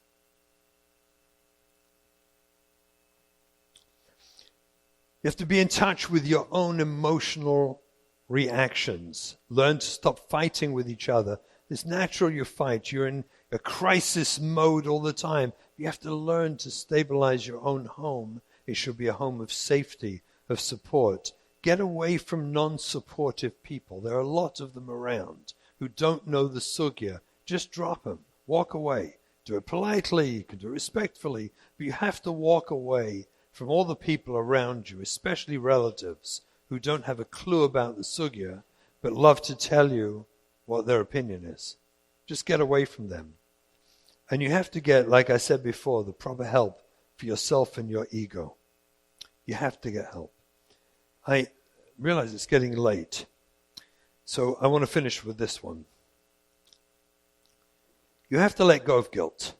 You have to be in touch with your own emotional reactions. Learn to stop fighting with each other. It's natural you fight. You're in a crisis mode all the time. You have to learn to stabilize your own home. It should be a home of safety, of support. Get away from non-supportive people. There are a lot of them around who don't know the sugya. Just drop them. Walk away. Do it politely. You can do it respectfully. But you have to walk away from all the people around you, especially relatives, who don't have a clue about the sugya, but love to tell you what their opinion is. Just get away from them. And you have to get, like I said before, the proper help for yourself and your ego. You have to get help. I realize it's getting late, so I want to finish with this one. You have to let go of guilt.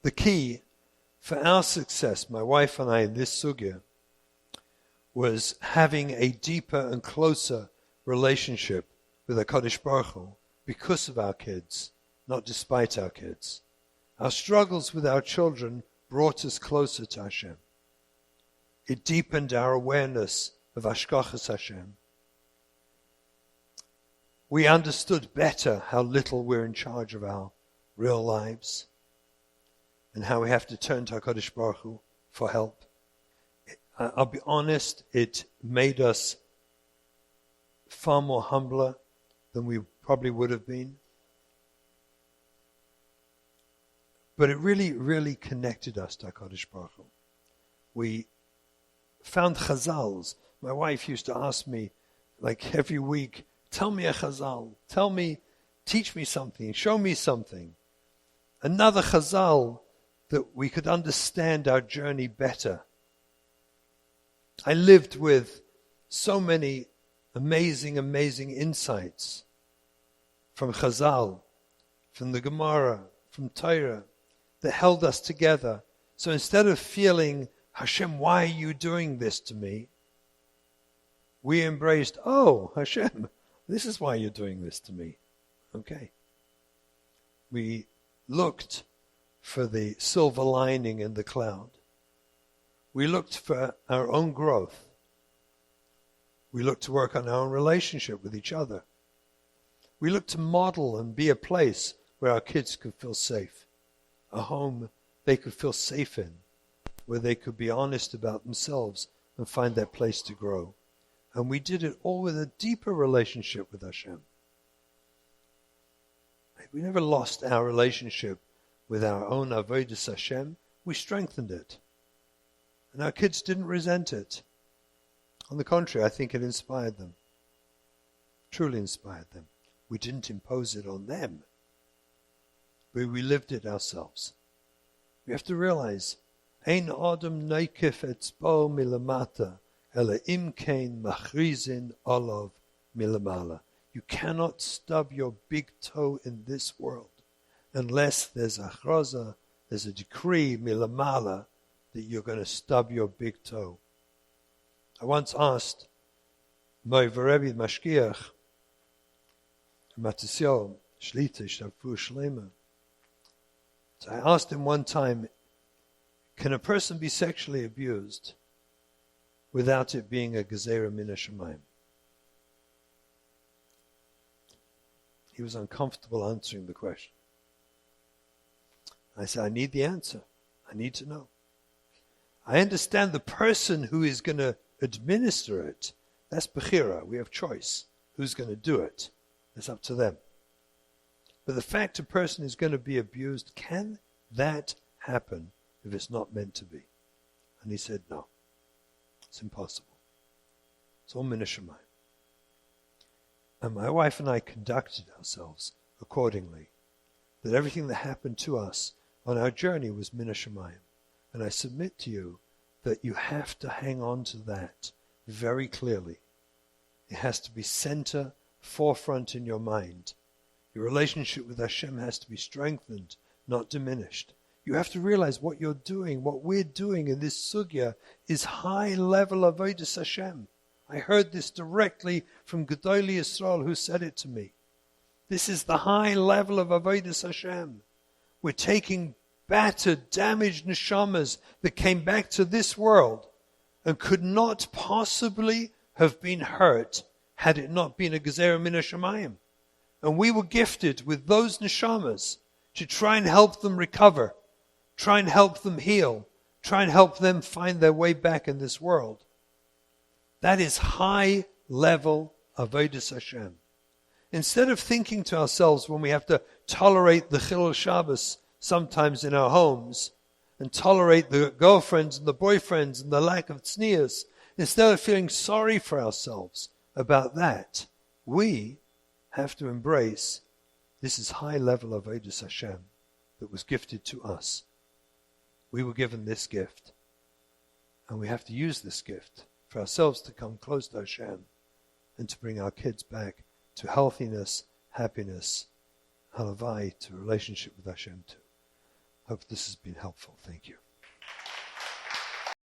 The key for our success, my wife and I, in this sugya, was having a deeper and closer relationship with HaKadosh Baruch Hu because of our kids, not despite our kids. Our struggles with our children brought us closer to Hashem. It deepened our awareness of Hashgachas Hashem. We understood better how little we're in charge of our real lives and how we have to turn to HaKadosh Baruch Hu for help. I'll be honest, it made us far more humbler than we probably would have been. But it really, really connected us to HaKadosh Baruch Hu. We found chazals. My wife used to ask me, like every week, tell me a chazal, teach me something, show me something. Another chazal that we could understand our journey better. I lived with so many amazing insights from chazal, from the Gemara, from Torah, that held us together. So instead of feeling, Hashem, why are you doing this to me? We embraced, oh, Hashem, this is why you're doing this to me. Okay. We looked for the silver lining in the cloud. We looked for our own growth. We looked to work on our own relationship with each other. We looked to model and be a place where our kids could feel safe, a home they could feel safe in, where they could be honest about themselves and find that place to grow. And we did it all with a deeper relationship with Hashem. We never lost our relationship with our own avodas Hashem. We strengthened it. And our kids didn't resent it. On the contrary, I think it inspired them. Truly inspired them. We didn't impose it on them, but we lived it ourselves. We have to realize, Ein Adam neikef etzbo milamata, ela imkein machrizin olav milamala. You cannot stub your big toe in this world unless there's a chraza, there's a decree milamala that you're going to stub your big toe. I once asked my Rebbe Mashgiach, Matisyo, Shlita, Shtafu Shlema. So I asked him one time, can a person be sexually abused without it being a gezerah min hashamayim? He was uncomfortable answering the question. I said, I need the answer. I need to know. I understand the person who is going to administer it. That's bechira. We have choice. Who's going to do it? It's up to them. But the fact a person is going to be abused, can that happen if it's not meant to be? And he said, no. It's impossible. It's all min hashamayim. And my wife and I conducted ourselves accordingly. That everything that happened to us on our journey was min hashamayim. And I submit to you that you have to hang on to that very clearly. It has to be center, forefront in your mind. Your relationship with Hashem has to be strengthened, not diminished. You have to realize what you're doing, what we're doing in this sugya is high level of avodas Hashem. I heard this directly from Gedolei Yisrael who said it to me. This is the high level of avodas Hashem. We're taking battered, damaged neshamas that came back to this world and could not possibly have been hurt had it not been a gezerah min hashamayim. And we were gifted with those neshamas to try and help them recover, try and help them heal, try and help them find their way back in this world. That is high level avodas Hashem. Instead of thinking to ourselves when we have to tolerate the Chilul Shabbos sometimes in our homes and tolerate the girlfriends and the boyfriends and the lack of tznius, instead of feeling sorry for ourselves about that, we have to embrace this is high level of avodas Hashem that was gifted to us. We were given this gift, and we have to use this gift for ourselves to come close to Hashem and to bring our kids back to healthiness, happiness, halavai, to relationship with Hashem too. Hope this has been helpful. Thank you.